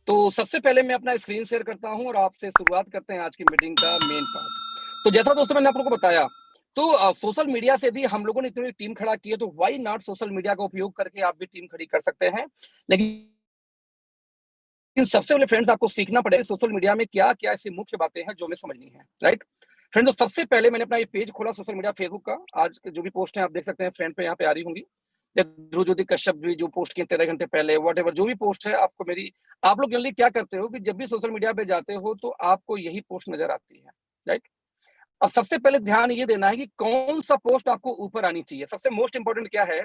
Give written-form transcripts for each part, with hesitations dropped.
तो सबसे पहले मैं अपना स्क्रीन शेयर करता हूँ और आपसे शुरुआत करते हैं आज की मीटिंग का मेन पार्ट। तो जैसा दोस्तों मैंने आप लोगों को बताया, तो सोशल मीडिया से यदि हम लोगों ने इतनी टीम खड़ा की है, तो व्हाई नॉट सोशल मीडिया का उपयोग करके आप भी टीम खड़ी कर सकते हैं। लेकिन सबसे पहले फ्रेंड्स आपको सीखना पड़ेगा सोशल मीडिया में क्या-क्या ऐसी मुख्य बातें हैं जो हमें समझनी है, राइट? फ्रेंड्स, तो सबसे पहले मैंने अपना ये पेज खोला सोशल मीडिया फेसबुक का। आज जो भी पोस्ट है आप देख सकते हैं फ्रेंड पे यहाँ पे आ रही होंगी। ध्रुवज्योति कश्यप भी जो पोस्ट किए 13 घंटे पहले, व्हाटएवर जो भी पोस्ट है आपको मेरी, आप लोग जनरली क्या करते हो कि जब भी सोशल मीडिया पे जाते हो तो आपको यही पोस्ट नजर आती है, राइट? अब सबसे पहले ध्यान ये देना है कि कौन सा पोस्ट आपको ऊपर आनी चाहिए। सबसे मोस्ट इंपोर्टेंट क्या है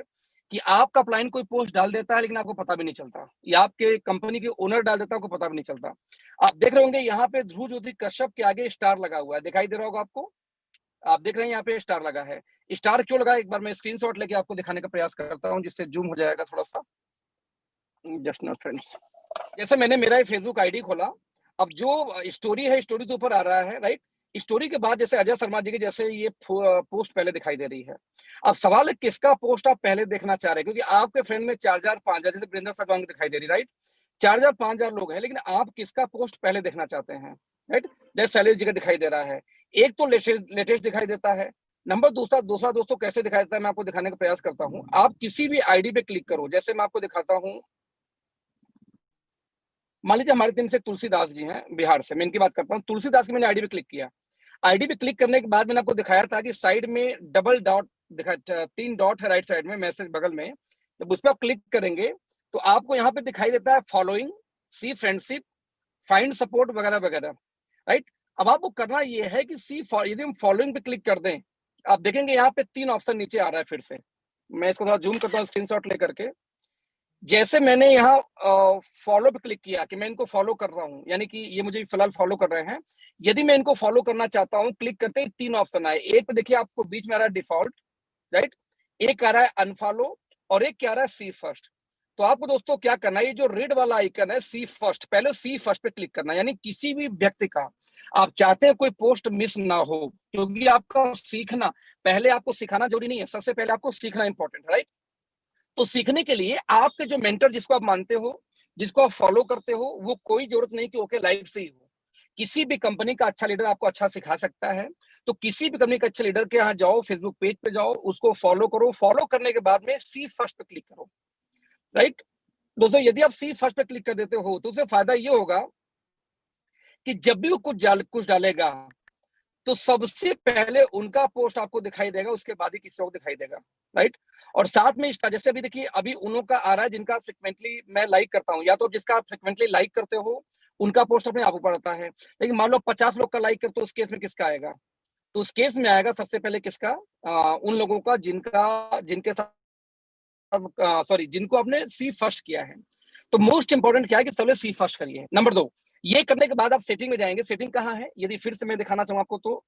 कि आपका क्लाइंट कोई पोस्ट डाल देता है लेकिन आपको पता भी नहीं चलता, या आपके कंपनी के ओनर डाल देता है, आपको पता भी नहीं चलता। आप देख रहे होंगे यहाँ पे ध्रुवज्योति कश्यप के आगे स्टार लगा हुआ है, दिखाई दे रहा होगा आपको। आप देख रहे हैं यहाँ पे स्टार लगा है। स्टार क्यों लगा, एक बार मैं स्क्रीनशॉट लेके आपको दिखाने का प्रयास करता हूँ जिससे जूम हो जाएगा थोड़ा सा। जस्ट नॉट फ्रेंड्स, जैसे मैंने मेरा ये फेसबुक आईडी खोला, अब जो स्टोरी है स्टोरी तो ऊपर आ रहा है, राइट? स्टोरी के बाद जैसे अजय शर्मा जी की जैसे ये पोस्ट पहले दिखाई दे रही है। अब सवाल है किसका पोस्ट आप पहले देखना चाह रहे हैं, क्योंकि आपके फ्रेंड में 4000 5000 जैसे वीरेंद्र सागवान की दिखाई दे रही, राइट? 4000 5000 लोग हैं, लेकिन आप किसका पोस्ट पहले देखना चाहते हैं, राइट? जैसे शैलेश जी का दिखाई दे रहा है। एक तो लेटेस्ट दिखाई देता है। नंबर दूसरा दूसरा दोस्तों कैसे दिखाई देता है मैं आपको दिखाने का प्रयास करता हूँ। आप किसी भी आईडी पे क्लिक करो, जैसे मैं आपको दिखाता हूँ। मान लीजिए हमारी टीम से तुलसीदास जी हैं बिहार से, मैं इनकी बात करता हूँ। तुलसीदास की मैंने आईडी पे क्लिक किया। आईडी पे क्लिक करने के बाद मैंने आपको दिखाया था कि साइड में डबल डॉट दिखा, 3 डॉट है राइट साइड में, मैसेज बगल में। जब उस पर आप क्लिक करेंगे तो आपको यहाँ पे दिखाई देता है फॉलोइंग, सी फ्रेंडशिप, फाइंड सपोर्ट वगैरह वगैरह, राइट? अब आपको करना ये है कि यदि हम फॉलोइंग पे क्लिक कर दें, आप देखेंगे यहाँ पे 3 ऑप्शन नीचे आ रहा है फिर से। मैं इसको थोड़ा जूम करता हूँ स्क्रीनशॉट लेकर के। जैसे मैंने यहाँ फॉलो पे क्लिक किया कि मैं इनको फॉलो कर रहा हूँ, यानी कि ये मुझे फिलहाल फॉलो कर रहे हैं। यदि मैं इनको फॉलो करना चाहता हूँ, क्लिक करते ही 3 ऑप्शन आए। एक पे देखिए आपको बीच में आ रहा है डिफॉल्ट, राइट? एक आ रहा है अनफॉलो और एक क्या आ रहा है सी फर्स्ट। तो आपको दोस्तों क्या करना है, ये जो रेड वाला आइकन है सी फर्स्ट, पहले सी फर्स्ट पे क्लिक करना है। यानी किसी भी व्यक्ति का आप चाहते हैं कोई पोस्ट मिस ना हो, क्योंकि आपका सीखना, पहले आपको सिखाना जरूरी नहीं है, सबसे पहले आपको सीखना इंपॉर्टेंट है, राइट? तो सीखने के लिए आपके जो मेंटर जिसको आप मानते हो, जिसको आप फॉलो करते हो, वो कोई जरूरत नहीं कि ओके लाइव से ही हो। किसी भी कंपनी का अच्छा लीडर आपको अच्छा सिखा सकता है। तो किसी भी कंपनी के अच्छे लीडर के यहाँ जाओ, फेसबुक पेज पे जाओ, उसको फॉलो करो। फॉलो करने के बाद में सी फर्स्ट पे क्लिक करो, राइट? दोस्तों यदि आप सी फर्स्ट पे क्लिक कर देते हो तो उससे फायदा ये होगा कि जब भी वो कुछ डालेगा तो सबसे पहले उनका पोस्ट आपको दिखाई देगा, उसके बाद ही किसी को दिखाई देगा, राइट? और साथ में जैसे अभी देखिए अभी उन्हों का आ रहा है जिनका फ्रिक्वेंटली मैं लाइक करता हूँ, या तो जिसका आप फ्रिक्वेंटली लाइक करते हो उनका पोस्ट अपने आप ऊपर आता है। लेकिन मान लो 50 लोग का लाइक करते तो उस केस में किसका आएगा? तो उस केस में आएगा सबसे पहले किसका, उन लोगों का जिनके साथ सॉरी जिनको आपने सी फर्स्ट किया है। तो मोस्ट इंपॉर्टेंट क्या है कि सबसे सी फर्स्ट करिए। नंबर 2, ये करने के बाद आप सेटिंग में जाएंगे। सेटिंग कहाँ है, यदि फिर से मैं दिखाना चाहूँ आपको तो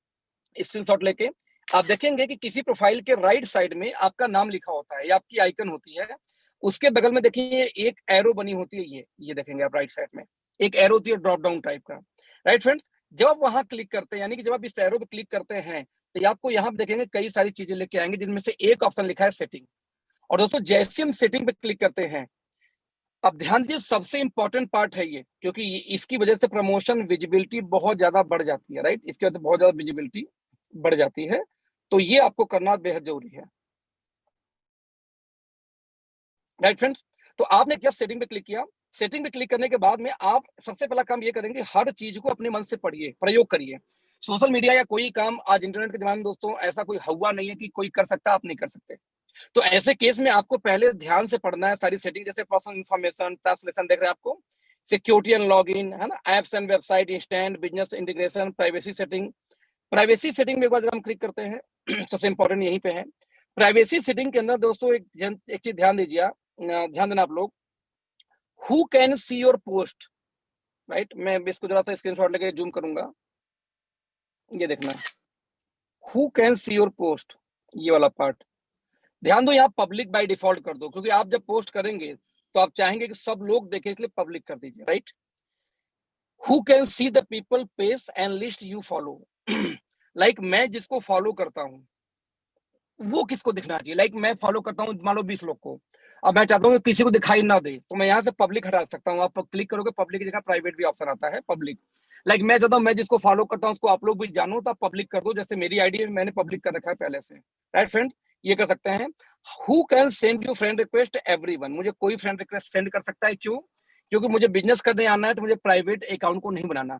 स्क्रीनशॉट लेके आप देखेंगे कि किसी प्रोफाइल के राइट साइड में आपका नाम लिखा होता है या आपकी आइकन होती है। उसके बगल में देखिए एक एरो बनी होती है, ये देखेंगे आप राइट साइड में एक एरो होती है ड्रॉप डाउन टाइप का, राइट फ्रेंड्स? जब आप वहां क्लिक करते हैं, यानी कि जब आप इस एरो पे क्लिक करते हैं तो आपको यहाँ देखेंगे कई सारी चीजें लेके आएंगे, जिनमें से एक ऑप्शन लिखा है सेटिंग। और दोस्तों जैसे हम सेटिंग पे क्लिक करते हैं, अब ध्यान दीजिए सबसे इंपॉर्टेंट पार्ट है ये, क्योंकि इसकी वजह से प्रमोशन विजिबिलिटी बहुत ज्यादा बढ़ जाती है, राइट? इसकी वजह से बहुत ज्यादा विजिबिलिटी बढ़ जाती है। तो ये आपको करना बेहद जरूरी है, राइट फ्रेंड्स? तो आपने क्या सेटिंग पे क्लिक किया। सेटिंग पे क्लिक करने के बाद में आप सबसे पहला काम ये करेंगे, हर चीज को अपने मन से पढ़िए, प्रयोग करिए। सोशल मीडिया या कोई काम आज इंटरनेट के जमाने में दोस्तों ऐसा कोई हवा नहीं है कि कोई कर सकता आप नहीं कर सकते। तो ऐसे केस में आपको पहले ध्यान से पढ़ना है सारी सेटिंग, जैसे पर्सनल इंफॉर्मेशन, ट्रांसलेशन देख रहे हैं आपको, सिक्योरिटी एंड लॉगिन, है ना, apps and website, instant business integration, privacy setting. Privacy setting में एक बार जब हम क्लिक करते हैं सबसे इंपॉर्टेंट यहीं पे है। प्राइवेसी सेटिंग के अंदर दोस्तों एक चीज ध्यान दीजिए, ध्यान देना आप लोग, who can see your post, right? मैं इसको जरा सा स्क्रीनशॉट लेके जूम करूंगा, ये देखना, who can see your post, ये वाला पार्ट ध्यान दो। यहाँ पब्लिक बाय डिफॉल्ट कर दो, क्योंकि आप जब पोस्ट करेंगे तो आप चाहेंगे कि सब लोग देखें, इसलिए पब्लिक कर दीजिए, right? Who can see the people page and list you follow, like मैं जिसको फॉलो करता हूँ वो किसको दिखना चाहिए। लाइक मैं फॉलो करता हूँ मान लो 20 लोग को, अब मैं चाहता हूँ कि किसी को दिखाई ना दे, तो मैं यहाँ से पब्लिक हटा सकता हूँ। आप क्लिक करोगे पब्लिक की जगह प्राइवेट भी ऑप्शन आता है, पब्लिक। लाइक मैं चाहता हूँ मैं जिसको फॉलो करता हूँ उसको आप लोग भी जानो, तो आप पब्लिक कर दो। जैसे मेरी आईडी मैंने पब्लिक कर रखा है पहले से, राइट फ्रेंड, ये कर सकते हैं। Who can send you friend request? Everyone. मुझे कोई फ्रेंड रिक्वेस्ट सेंड कर सकता है। क्यों? क्योंकि मुझे बिजनेस करने आना है, तो मुझे प्राइवेट अकाउंट को नहीं बनाना,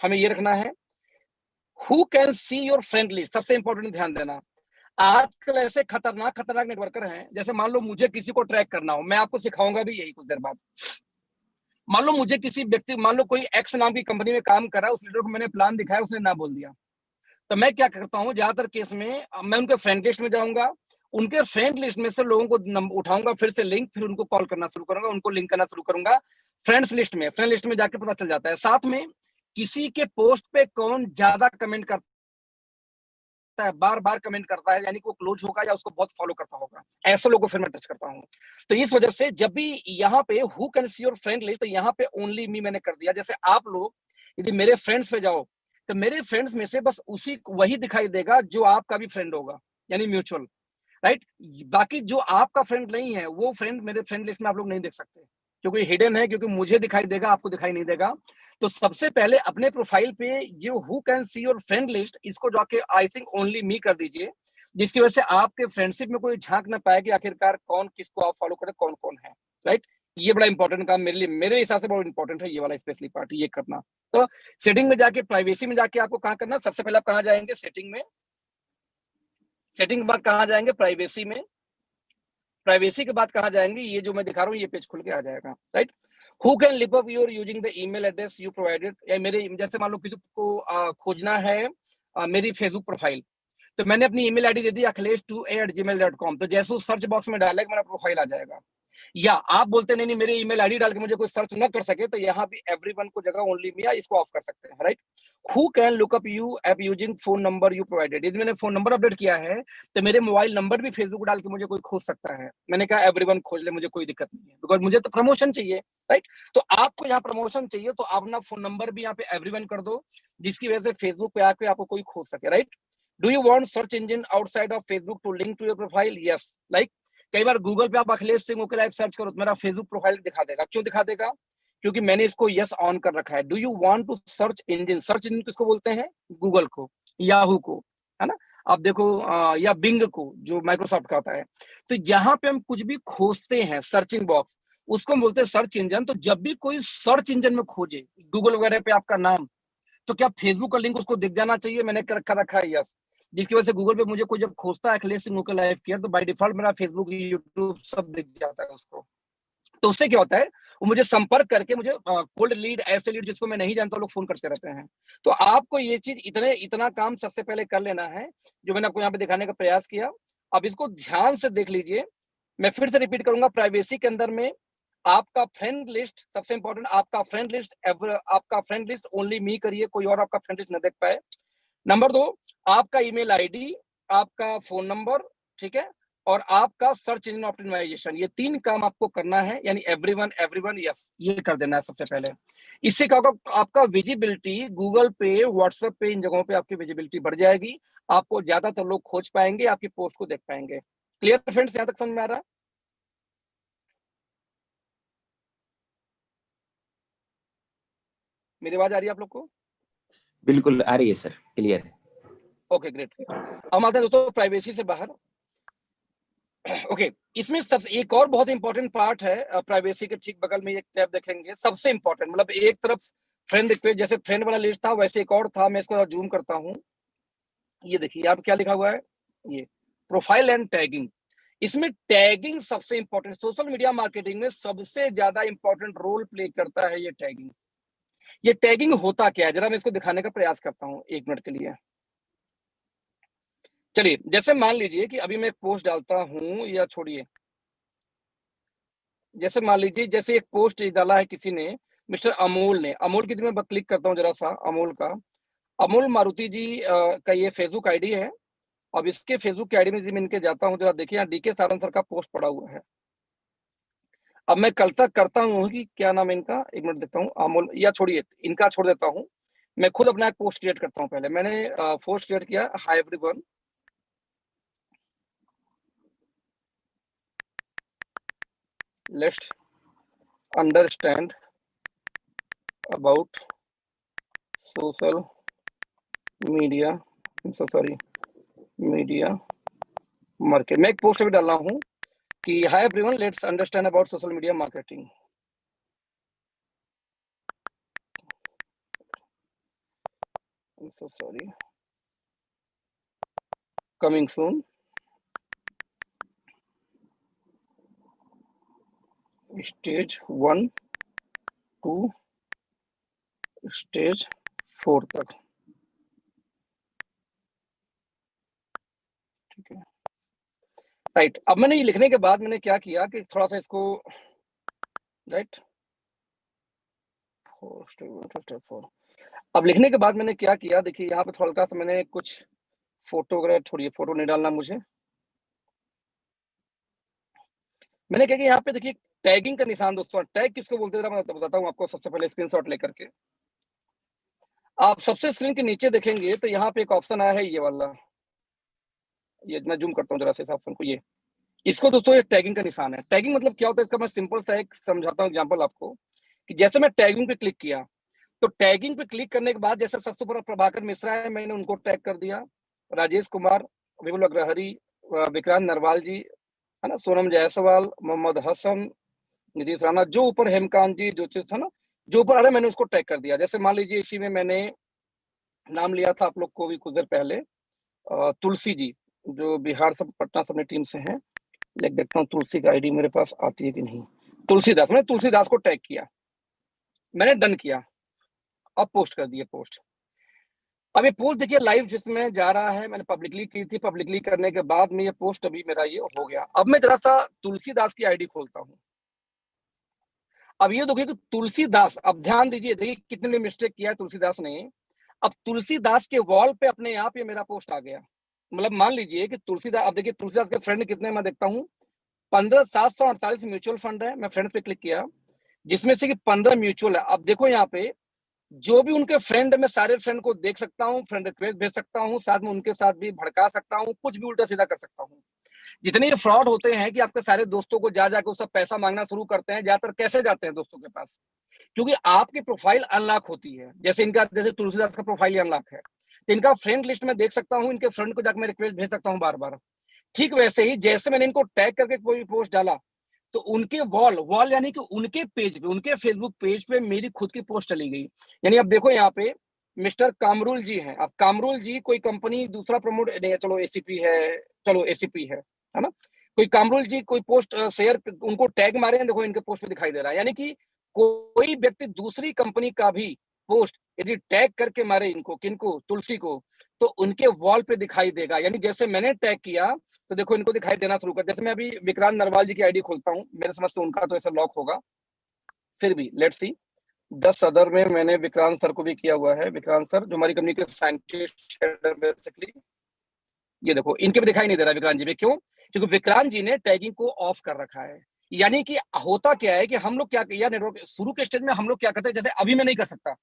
हमें ये रखना है। Who can see your friend list, सबसे इंपॉर्टेंट ध्यान देना। आजकल ऐसे खतरनाक खतरनाक नेटवर्कर हैं, जैसे मान लो मुझे किसी को ट्रैक करना हो, मैं आपको सिखाऊंगा भी यही कुछ देर बाद। मान लो मुझे किसी व्यक्ति, मान लो कोई एक्स नाम की कंपनी में काम कर रहा है, उस लीडर को मैंने प्लान दिखाया, उसने ना बोल दिया, तो मैं क्या करता हूँ ज्यादातर केस में, मैं उनके फ्रेंड लिस्ट में जाऊंगा, उनके फ्रेंड लिस्ट में से लोगों को उठाऊंगा, फिर से लिंक, फिर उनको कॉल करना शुरू करूंगा, उनको लिंक करना शुरू करूंगा फ्रेंड्स लिस्ट में। फ्रेंड लिस्ट में जाके पता चल जाता है। साथ में किसी के पोस्ट पे कौन ज्यादा कमेंट करता है, बार बार कमेंट करता है, यानी कि वो क्लोज होगा या उसको बहुत फॉलो करता होगा, ऐसे लोगों को फिर मैं टच करता हूँ। तो इस वजह से जब भी यहाँ पे who can see your friend list, तो यहाँ पे ओनली मी मैंने कर दिया। जैसे आप लोग यदि मेरे फ्रेंड्स पे जाओ, तो मेरे फ्रेंड्स में से बस उसी वही दिखाई देगा जो आपका भी फ्रेंड होगा, यानी म्यूचुअल, राइट। बाकी जो आपका फ्रेंड नहीं है, वो फ्रेंड मेरे फ्रेंड लिस्ट में आप लोग नहीं देख सकते, क्योंकि हिडन है, क्योंकि मुझे दिखाई देगा, आपको दिखाई नहीं देगा। तो सबसे पहले अपने प्रोफाइल पे जो who can see your friend list, इसको जाके आई थिंक ओनली मी कर दीजिए, जिसकी वजह से आपके फ्रेंडशिप में कोई झांक ना पाए कि आखिरकार कौन किसको आप फॉलो करे, कौन कौन है, राइट। ये बड़ा इंपॉर्टेंट काम मेरे लिए, मेरे हिसाब से बहुत इंपॉर्टेंट है ये वाला स्पेशली पार्ट, ये करना। तो सेटिंग में जाके, प्राइवेसी में जाके आपको कहाँ करना, सबसे पहले आप कहाँ जाएंगे, सेटिंग में। सेटिंग के बाद कहाँ जाएंगे, प्राइवेसी में। प्राइवेसी के बाद कहाँ जाएंगे, ये जो मैं दिखा रहा हूँ ये पेज खुल के आ जाएगा, right. Who can lip up your using the email address you provided, या मेरे, जैसे मान लो किसी को खोजना है मेरी फेसबुक प्रोफाइल, तो मैंने अपनी ईमेल आईडी दे दी akhilesh2a@gmail.com, तो जैसे उस सर्च बॉक्स में डालेगा मेरा प्रोफाइल आ जाएगा। या आप बोलते नहीं नहीं मेरे ईमेल आईडी डाल के मुझे कोई सर्च ना कर सके, तो यहाँ भी एवरीवन को जगह ओनली मी, इसको ऑफ कर सकते हैं, right. Who can look up you app using phone number you provided, यदि मैंने फोन नंबर अपडेट किया है, तो मेरे मोबाइल नंबर भी फेसबुक डाल के मुझे कोई खोज सकता है। मैंने कहा एवरीवन खोज ले, मुझे कोई दिक्कत नहीं है, बिकॉज मुझे तो प्रमोशन चाहिए, राइट। तो आपको यहाँ प्रमोशन चाहिए, तो आप अपना फोन नंबर भी यहाँ पे एवरीवन कर दो, जिसकी वजह से फेसबुक पे आके आपको कोई खोज सके, right. Do you want search engine outside of Facebook to link to your profile? Yes. Like कई बार गूगल पे आप Akhilesh Singh okay live search करो तो मेरा फेसबुक प्रोफाइल दिखा देगा। क्यों दिखा देगा? क्योंकि मैंने इसको यस ऑन कर रखा है। Do you want to search engine, search engine किसको बोलते हैं? गूगल को, याहू को, है ना। आप देखो या बिंग को, जो माइक्रोसॉफ्ट का होता है। तो यहाँ पे हम कुछ भी खोजते हैं, सर्चिंग बॉक्स, उसको हम बोलते हैं सर्च इंजन। तो जब भी कोई सर्च इंजन में खोजे गूगल वगैरह पे आपका नाम, तो क्या फेसबुक का लिंक उसको दिख जाना चाहिए? मैंने कर रखा है यस। जिसकी वजह से गूगल पे मुझे कोई जब खोजता है Akhilesh Singh local live care, तो बाय डिफॉल्ट मेरा फेसबुक, यूट्यूब सब दिख जाता है उसको। तो उससे क्या होता है, वो मुझे संपर्क करके मुझे कोल्ड लीड, ऐसे लीड जिसको मैं नहीं जानता लोग फोन करते रहते हैं। तो आपको ये चीज इतना काम सबसे पहले कर लेना है, जो मैंने आपको यहाँ पे दिखाने का प्रयास किया। अब इसको ध्यान से देख लीजिए। मैं फिर से रिपीट करूंगा, प्राइवेसी के अंदर में आपका फ्रेंड लिस्ट सबसे इंपॉर्टेंट, आपका फ्रेंड लिस्ट आपका फ्रेंड लिस्ट ओनली मी करिए, कोई और आपका फ्रेंड लिस्ट न देख पाए। नंबर 2, आपका ईमेल आईडी, आपका फोन नंबर, ठीक है, और आपका सर्च इंजन ऑप्टिमाइजेशन, ये 3 काम आपको करना है, यानी एवरीवन एवरीवन यस, ये कर देना है सबसे पहले। इससे क्या होगा, आपका विजिबिलिटी गूगल पे, व्हाट्सएप पे, इन जगहों पे आपकी विजिबिलिटी बढ़ जाएगी, आपको ज्यादातर लोग खोज पाएंगे, आपकी पोस्ट को देख पाएंगे। क्लियर फ्रेंड्स, यहां तक समझ में आ रहा है? मेरी आवाज आ रही है आप लोग को? बिल्कुल आ रही है सर, क्लियर है। Okay great. हम आते हैं दोस्तों प्राइवेसी से बाहर। ओके, इसमें सब एक और बहुत इंपॉर्टेंट पार्ट है, प्राइवेसी के ठीक बगल में एक टैब देखेंगे, सबसे इंपॉर्टेंट, मतलब एक तरफ फ्रेंड रिक्वेस्ट, जैसे फ्रेंड वाला लिस्ट था वैसे एक और था, मैं इसको जूम करता हूँ। ये देखिए यहाँ पे क्या लिखा हुआ है, ये प्रोफाइल एंड टैगिंग। इसमें टैगिंग सबसे इंपॉर्टेंट, सोशल मीडिया मार्केटिंग में सबसे ज्यादा इंपॉर्टेंट रोल प्ले करता है ये टैगिंग। ये टैगिंग होता क्या है, जरा मैं इसको दिखाने का प्रयास करता हूँ 1 मिनट के लिए। चलिए, जैसे मान लीजिए कि अभी मैं एक पोस्ट डालता हूं, या छोड़िए, जैसे मान लीजिए जैसे एक पोस्ट डाला है किसी ने, मिस्टर अमोल ने, अमोल की मैं क्लिक करता हूँ जरा सा, अमोल का, अमोल मारुति जी का ये फेसबुक आईडी है। अब इसके फेसबुक की आईडी में मैं इनके जाता हूँ, जरा देखिए यहाँ डीके सारंग सर का पोस्ट पड़ा हुआ है। अब मैं कल तक करता हूँ कि क्या नाम है इनका, 1 मिनट देखता हूँ, अमोल, या छोड़िए इनका छोड़ देता हूँ, मैं खुद अपना एक पोस्ट क्रिएट करता हूँ। पहले मैंने पोस्ट क्रिएट किया, hi everyone, let's understand about social media, media market. मैं एक पोस्ट भी डाल रहा हूँ कि hi everyone, let's understand about social media marketing. Sorry, coming soon, stage 1 to stage 4 तक। ठीक है, राइट। अब मैंने ये लिखने के बाद मैंने क्या किया कि थोड़ा सा इसको, राइट, अब लिखने के बाद मैंने क्या किया, देखिए यहाँ पे थोड़ा सा मैंने कुछ फोटो वगैरह, छोड़िए फोटो नहीं डालना मुझे। मैंने क्या कि यहाँ पे देखिए टैगिंग का निशान, दोस्तों टैग किसको बोलते हैं मैं बताता हूँ आपको। सबसे पहले स्क्रीनशॉट लेकर के आप सबसे स्क्रीन के नीचे देखेंगे तो यहाँ पे एक ऑप्शन आया है, ये वाला, ये मैं जूम करता हूँ जरा से इस ऑप्शन को। ये इसको दोस्तों एक टैगिंग का निशान है। टैगिंग मतलब क्या होता है, इसका मैं सिंपल सा एक समझाता हूँ एग्जांपल आपको, कि जैसे मैं टैगिंग पे क्लिक किया, तो टैगिंग पे क्लिक करने के बाद जैसे सबसे ऊपर प्रभाकर मिश्रा है, मैंने उनको टैग कर दिया, राजेश कुमार, विपुल अग्रहरी, विक्रांत नरवाल जी, है ना, सोनम जायसवाल, मोहम्मद हसन, नीतीश राणा, जो ऊपर हेमकांत जी, जो था ना, जो ऊपर आ रहा, मैंने उसको टैग कर दिया। जैसे मान लीजिए इसी में मैंने नाम लिया था आप लोग को भी कुछ देर पहले, तुलसी जी, जो बिहार से पटना से अपनी टीम से हैं। लिख देखता हूँ तुलसी का आईडी मेरे पास आती है कि नहीं। तुलसीदास, मैंने तुलसीदास को टैग किया, मैंने डन किया, अब पोस्ट कर दिया पोस्ट। अब ये पोस्ट देखिए लाइव जिसमें जा रहा है, मैंने पब्लिकली की थी, पब्लिकली करने के बाद में ये पोस्ट अभी मेरा ये हो गया। अब मैं जरा सा तुलसीदास की आईडी खोलता हूँ। अब ये देखिए कि तुलसीदास, अब ध्यान दीजिए, देखिए कितने मिस्टेक किया है तुलसीदास ने। अब तुलसीदास के वॉल पे अपने आप ये मेरा पोस्ट आ गया। मतलब मान लीजिए कि तुलसीदास, अब देखिए तुलसीदास के फ्रेंड कितने मैं देखता हूँ, 15,748 म्यूचुअल फंड है। मैं फ्रेंड पे क्लिक किया, जिसमें से कि 15 म्यूचुअल है। अब देखो यहाँ पे जो भी उनके फ्रेंड, मैं सारे फ्रेंड को देख सकता हूँ, फ्रेंड रिक्वेस्ट भेज सकता हूँ, साथ में उनके साथ भी भड़का सकता हूँ, कुछ भी उल्टा सीधा कर सकता हूँ। जितने ये फ्रॉड होते हैं कि आपके सारे दोस्तों को जा जाकर उसका पैसा मांगना शुरू करते हैं, ज्यादातर कैसे जाते हैं दोस्तों के पास, क्योंकि आपकी प्रोफाइल अनलॉक होती है। जैसे इनका, जैसे तुलसीदास का प्रोफाइल अनलॉक है, तो इनका फ्रेंड लिस्ट में देख सकता हूँ, इनके फ्रेंड को जाकर मैं रिक्वेस्ट भेज सकता हूँ बार बार। ठीक वैसे ही जैसे मैंने इनको टैग करके कोई पोस्ट डाला, तो उनके वॉल यानी कि उनके पेज पे, उनके फेसबुक पेज पे मेरी खुद की पोस्ट चली गई। यानी अब देखो यहाँ पे मिस्टर कामरुल जी हैं। अब कामरुल जी कोई कंपनी दूसरा प्रमोट, चलो एसीपी है, चलो एसीपी है ना, कोई कामरुल जी कोई पोस्ट शेयर, उनको टैग मारे हैं, देखो इनके पोस्ट पे दिखाई दे रहा है। यानी कि कोई व्यक्ति दूसरी कंपनी का भी पोस्ट यदि टैग करके मारे इनको, किनको, तुलसी को, तो उनके वॉल पे दिखाई देगा। यानी जैसे मैंने टैग किया तो देखो इनको दिखाई देना शुरू कर। जैसे मैं अभी विक्रांत नरवाल जी की आईडी खोलता हूँ, मेरे समझ से उनका तो ऐसा लॉक होगा, फिर भी लेट्स सी। 10 अदर में मैंने विक्रांत सर को भी किया हुआ है। विक्रांत सर जो हमारी कंपनी के साइंटिस्ट बेसिकली, ये देखो इनके भी दिखाई नहीं दे रहा विक्रांत जी में। क्यों? क्योंकि विक्रांत जी ने टैगिंग को ऑफ कर रखा है। यानी कि होता क्या है कि हम लोग क्या किया, नेटवर्क शुरू के स्टेज में हम लोग क्या करते हैं, जैसे अभी मैं नहीं कर सकता,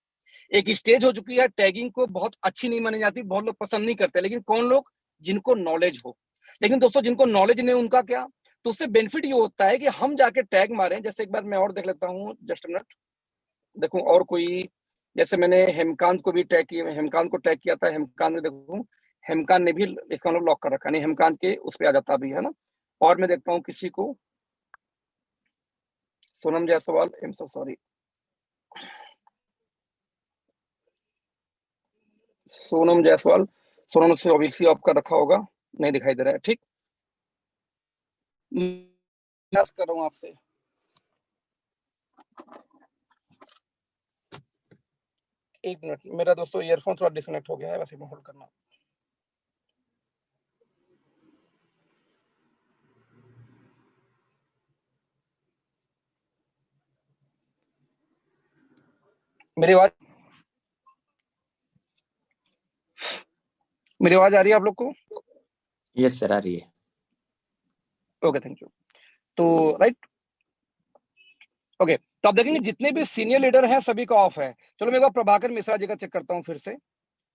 एक स्टेज हो चुकी है, टैगिंग को बहुत अच्छी नहीं मानी जाती, बहुत लोग पसंद नहीं करते, लेकिन कौन लोग, जिनको नॉलेज हो। लेकिन दोस्तों जिनको नॉलेज नहीं, उनका क्या, तो उससे बेनिफिट ये होता है कि हम जाके टैग मारें। जैसे एक बार मैं और देख लेता हूँ, जस्ट मिनट, देखो और कोई, जैसे मैंने हेमकांत को भी टैग किया, हेमकांत को टैग किया था, हेमकांत ने देखो, हेमकांत ने भी इसका मतलब लॉक कर रखा, नहीं हेमकांत के उस पर आ जाता भी है ना। और मैं देखता हूँ किसी को, Sonam Jaiswal, I am so sorry, Sonam Jaiswal, Sonam से ओबीसी आपका रखा होगा, नहीं दिखाई दे रहा है। ठीक, मैं कर रहा हूँ आपसे, एक मिनट, मेरा दोस्तों ईयरफोन थोड़ा डिस्कनेक्ट हो गया है, वैसे में होल्ड करना। मेरी आवाज, मेरी आवाज आ रही है आप लोग को? यस सर, आ रही है। Okay, thank you. तो राइट, ओके, तो आप देखेंगे जितने भी सीनियर लीडर हैं सभी का ऑफ है। चलो मैं एक बार प्रभाकर मिश्रा जी का चेक करता हूँ फिर से।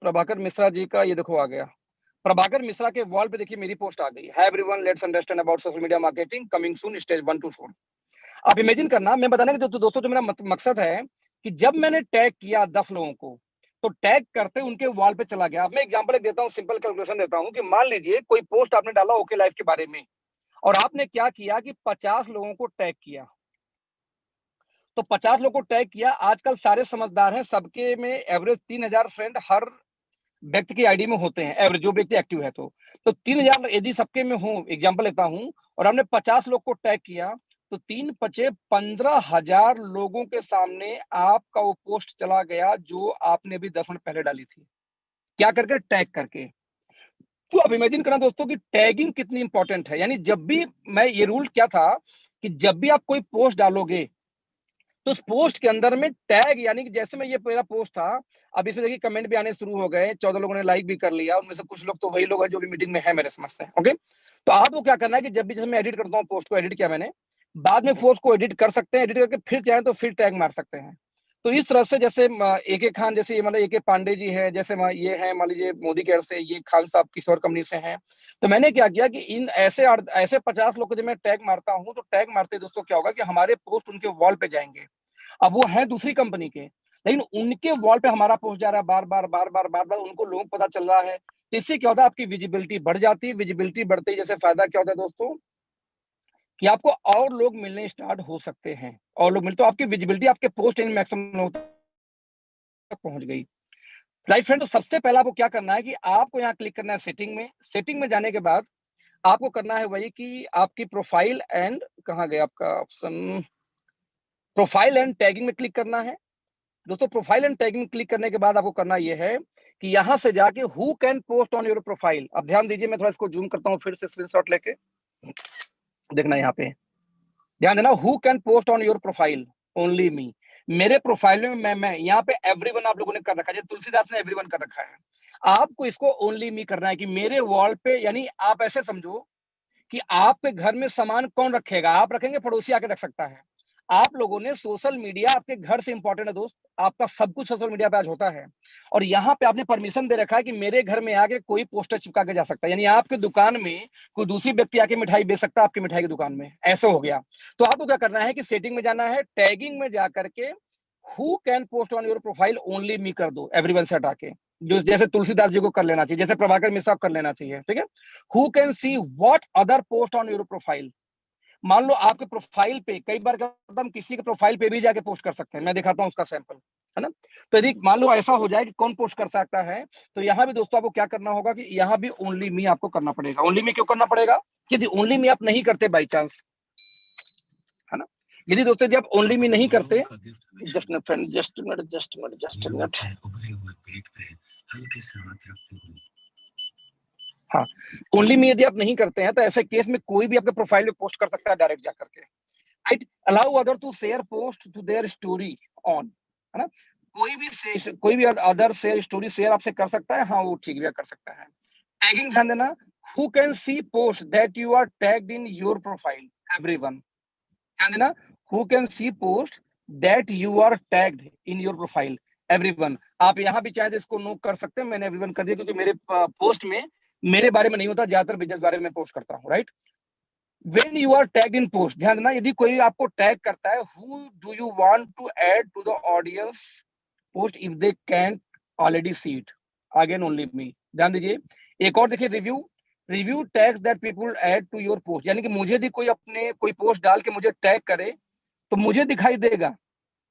प्रभाकर मिश्रा जी का ये देखो आ गया। प्रभाकर मिश्रा के वॉल पे देखिए मेरी पोस्ट आ गई, हाय everyone, let's understand about social media marketing, coming soon, stage 1 to 4। आप इमेजिन करना, मैं बताने का जो दोस्तों जो मेरा मकसद है कि जब मैंने टैग किया 10 लोगों को, तो टैग करते उनके वॉल पे चला गया। अब मैं एग्जांपल एक देता हूँ, सिंपल कैलकुलेशन देता हूँ कि मान लीजिए कोई पोस्ट आपने डाला ओके लाइफ के बारे में, और आपने क्या किया कि 50 लोगों को टैग किया। तो 50 लोगों को टैग किया। आजकल सारे समझदार हैं, सबके में एवरेज 3000 फ्रेंड हर व्यक्ति की आईडी में होते हैं, एवरेज जो व्यक्ति एक्टिव है। तो 3000 यदि सबके में हो, एग्जांपल लेता हूं, और हमने 50 लोग को टैग किया, तो 3 पचे 15,000 लोगों के सामने आपका वो पोस्ट चला गया जो आपने भी 10 मिनट पहले डाली थी। क्या करके? टैग करके। तो अब इमेजिन करना दोस्तों कि टैगिंग कितनी इंपॉर्टेंट है। यानी जब भी मैं ये रूल क्या था कि जब भी आप कोई पोस्ट डालोगे तो उस पोस्ट के अंदर में टैग, यानी कि जैसे मैं ये मेरा पोस्ट था, अब इसमें देखिए कमेंट भी आने शुरू हो गए, 14 लोगों ने लाइक भी कर लिया, उनमें से कुछ लोग तो वही लोग हैं जो भी मीटिंग में है मेरे समझ से। ओके, तो आपको क्या करना है कि जब भी जैसे मैं एडिट करता हूँ, पोस्ट को एडिट किया मैंने, बाद में पोस्ट को एडिट कर सकते हैं, एडिट करके फिर चाहें तो फिर टैग मार सकते हैं। तो इस तरह से जैसे AK खान, जैसे मतलब AK पांडे जी है, जैसे ये है मान लीजिए मोदी केयर से, ये खान साहब किशोर कंपनी से हैं। तो मैंने क्या किया कि इन ऐसे 50 लोग को जब मैं टैग मारता हूँ, तो टैग मारते दोस्तों क्या होगा कि हमारे पोस्ट उनके वॉल पे जाएंगे। अब वो है दूसरी कंपनी के, लेकिन उनके वॉल पे हमारा पोस्ट जा रहा है बार बार बार बार बार बार, उनको लोग पता चल रहा है। तो इससे क्या होता है, आपकी विजिबिलिटी बढ़ जाती है। विजिबिलिटी बढ़ते ही जैसे फायदा क्या होता है दोस्तों कि आपको और लोग मिलने स्टार्ट हो सकते हैं, और लोग मिलते तो आपकी विजिबिलिटी, आपके पोस्ट इन मैक्सिमम लोगों तक पहुंच गई। राइट फ्रेंड, तो सबसे पहले आपको क्या करना है कि आपको यहाँ क्लिक करना है सेटिंग में। सेटिंग में जाने के बाद आपको करना है वही कि आपकी प्रोफाइल एंड, कहाँ गया आपका ऑप्शन, प्रोफाइल एंड टैगिंग में क्लिक करना है। दोस्तों प्रोफाइल एंड टैगिंग क्लिक करने के बाद आपको करना यह है कि यहां से जाके who can post on your profile. अब ध्यान दीजिए, मैं थोड़ा इसको जूम करता हूं फिर से स्क्रीनशॉट लेके, देखना यहाँ पे ध्यान देना, who can post on your profile, only me. मेरे प्रोफाइल में मैं यहाँ पे एवरीवन आप लोगों ने कर रखा है, तुलसीदास ने एवरीवन कर रखा है। आपको इसको ओनली मी करना है कि मेरे वॉल पे, यानी आप ऐसे समझो कि आपके घर में सामान कौन रखेगा, आप रखेंगे, पड़ोसी आके रख सकता है। आप लोगों ने सोशल मीडिया आपके घर से इंपॉर्टेंट है दोस्त, आपका सब कुछ सोशल मीडिया पे आज होता है, और यहाँ पे आपने परमिशन दे रखा है कि मेरे घर में आके कोई पोस्टर चिपका के जा सकता है। यानी आपके दुकान में कोई दूसरी व्यक्ति आके मिठाई बेच सकता है आपकी मिठाई की दुकान में, ऐसा हो गया। तो आपको क्या करना है कि सेटिंग में जाना है, टैगिंग में जाकर के who can post on your profile only me कर दो, एवरीवन से हटा के, जो जैसे तुलसीदास जी को कर लेना चाहिए, जैसे प्रभाकर मिश्रा कर लेना चाहिए, ठीक है। Who can see what other post on your profile. मान लो आपके प्रोफाइल पे, कई बार हम किसी के प्रोफाइल पे भी जाके पोस्ट कर सकते हैं, मैं दिखाता हूं उसका सैंपल, है ना। तो यदि मान लो ऐसा हो जाए कि कौन पोस्ट कर सकता है, तो यहाँ भी दोस्तों आपको क्या करना होगा कि यहाँ भी ओनली मी आपको करना पड़ेगा। ओनली मी क्यों करना पड़ेगा? यदि ओनली मी आप नहीं करते बाई चांस, है ना, यदि दोस्तों जब ओनली मी नहीं करते, just minute friend, just minute, हाँ, ओनली मी यदि आप नहीं करते हैं, तो ऐसे केस में कोई भी आपके प्रोफाइल पे पोस्ट कर सकता है डायरेक्ट जाकर के। Right, allow other to share post to their story on, है ना, कोई भी अदर शेयर स्टोरी शेयर आपसे कर सकता है, हाँ वो ठीक भी कर सकता है। टैगिंग ध्यान देना, who can see post that you are tagged in your profile, everyone. ध्यान देना, who can see post that you are tagged in your profile, everyone. आप यहाँ भी चाहे तो इसको नो कर सकते हैं, मैंने एवरीवन कर दिया क्योंकि मेरे पोस्ट में मेरे बारे में नहीं होता, ज्यादातर बिजनेस बारे में पोस्ट करता हूँ। Right, when you are tagged in post, ध्यान देना, यदि कोई आपको टैग करता है, who do you want to add to the audience post if they can't already see it, again only me। ध्यान दीजिए, एक और देखिए, review tags that people add to your post, यानी कि मुझे यदि कोई अपने कोई पोस्ट डाल के मुझे टैग करे तो मुझे दिखाई देगा,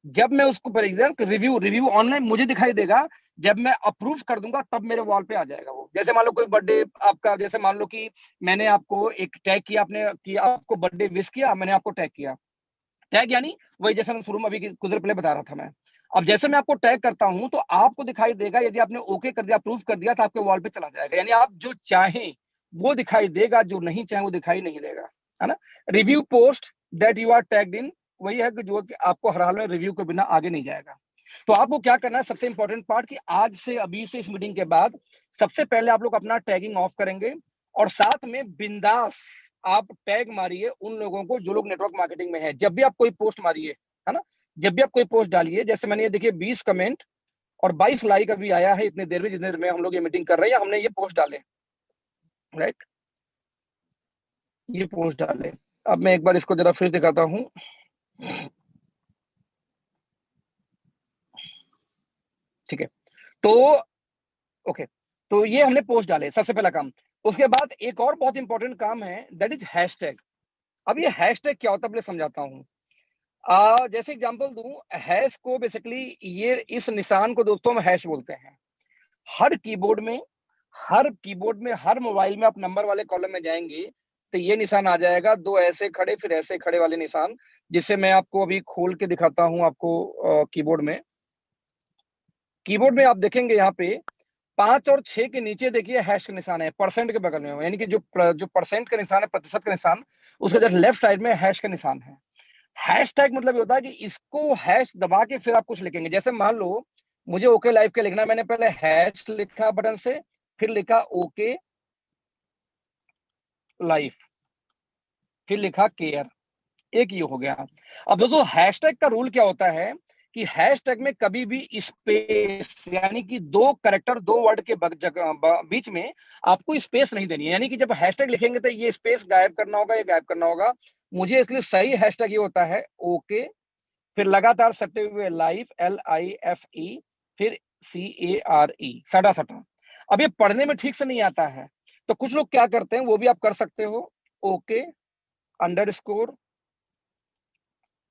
जब मैं उसको फॉर एग्जाम्पल रिव्यू ऑनलाइन मुझे दिखाई देगा, जब मैं अप्रूव कर दूंगा तब मेरे वॉल पे आ जाएगा वो। जैसे मान लो कोई बर्थडे आपका, जैसे मान लो कि मैंने आपको एक टैग किया, आपने कि आपको बर्थडे विश किया, मैंने आपको टैग किया, टैग यानी वही जैसे मैं शुरू में अभी कुछ देर पहले बता रहा था मैं। अब जैसे मैं आपको टैग करता हूं तो आपको दिखाई देगा, यदि आपने ओके कर दिया, अप्रूव कर दिया, तो आपके वॉल पे चला जाएगा। यानी आप जो चाहें वो दिखाई देगा, जो नहीं चाहे वो दिखाई नहीं देगा, है ना। Review post that you are tagged in, वही है कि जो कि आपको हर हाल में रिव्यू के बिना आगे नहीं जाएगा। तो आपको क्या करना है, सबसे इंपॉर्टेंट पार्ट कि आज से, अभी से, इस मीटिंग के बाद सबसे पहले आप लोग अपना टैगिंग ऑफ करेंगे, और साथ में बिंदास आप टैग मारिए उन लोगों को जो लोग नेटवर्क मार्केटिंग में है। जब भी आप कोई पोस्ट मारिए, है ना, जब भी आप कोई पोस्ट डालिए, जैसे मैंने ये देखिए 20 कमेंट और 22 लाइक अभी आया है इतनी देर में, जितने देर में हम लोग ये मीटिंग कर रहे हैं, हमने ये पोस्ट डाले, राइट, ये पोस्ट डाले। अब मैं एक बार इसको जरा फिर दिखाता हूँ, ठीक है, तो ओके, तो ये हमने पोस्ट डाले, सबसे पहला काम। उसके बाद एक और बहुत इंपॉर्टेंट काम है, दैट इज हैशटैग। अब ये हैशटैग क्या होता है पहले समझाता हूँ। जैसे एग्जांपल दूं, हैश को बेसिकली ये इस निशान को दोस्तों हम हैश बोलते हैं। हर कीबोर्ड में, हर मोबाइल में आप नंबर वाले कॉलम में जाएंगे तो ये निशान आ जाएगा, दो ऐसे खड़े फिर ऐसे खड़े वाले निशान, जिसे मैं आपको अभी खोल के दिखाता हूं आपको कीबोर्ड में। कीबोर्ड में आप देखेंगे यहाँ पे 5 और 6 के नीचे देखिए हैश का निशान है, परसेंट के बगल में, यानी कि जो परसेंट का निशान है, प्रतिशत का निशान, उसके जस्ट लेफ्ट साइड में हैश का निशान है। हैश टैग मतलब ये होता है कि इसको हैश दबा के फिर आप कुछ लिखेंगे। जैसे मान लो मुझे ओके लाइव के लिखना है, मैंने पहले हैश लिखा बटन से, फिर लिखा ओके लाइव, फिर लिखा केयर, एक ये हो गया। अब दोस्तों हैशटैग का रूल क्या होता है कि हैशटैग में कभी भी स्पेस, यानी कि दो कैरेक्टर, दो वर्ड के बीच में आपको स्पेस नहीं देनी है। यानी कि जब हैशटैग लिखेंगे तो ये स्पेस गायब करना होगा, ये गायब करना होगा मुझे, इसलिए सही हैशटैग ये होता है ओके, फिर लगातार सटे हुए लाइफ, LIFE, फिर CARE, सटा सटा। अब ये पढ़ने में ठीक से नहीं आता है, तो कुछ लोग क्या करते हैं, वो भी आप कर सकते हो, ओके अंडरस्कोर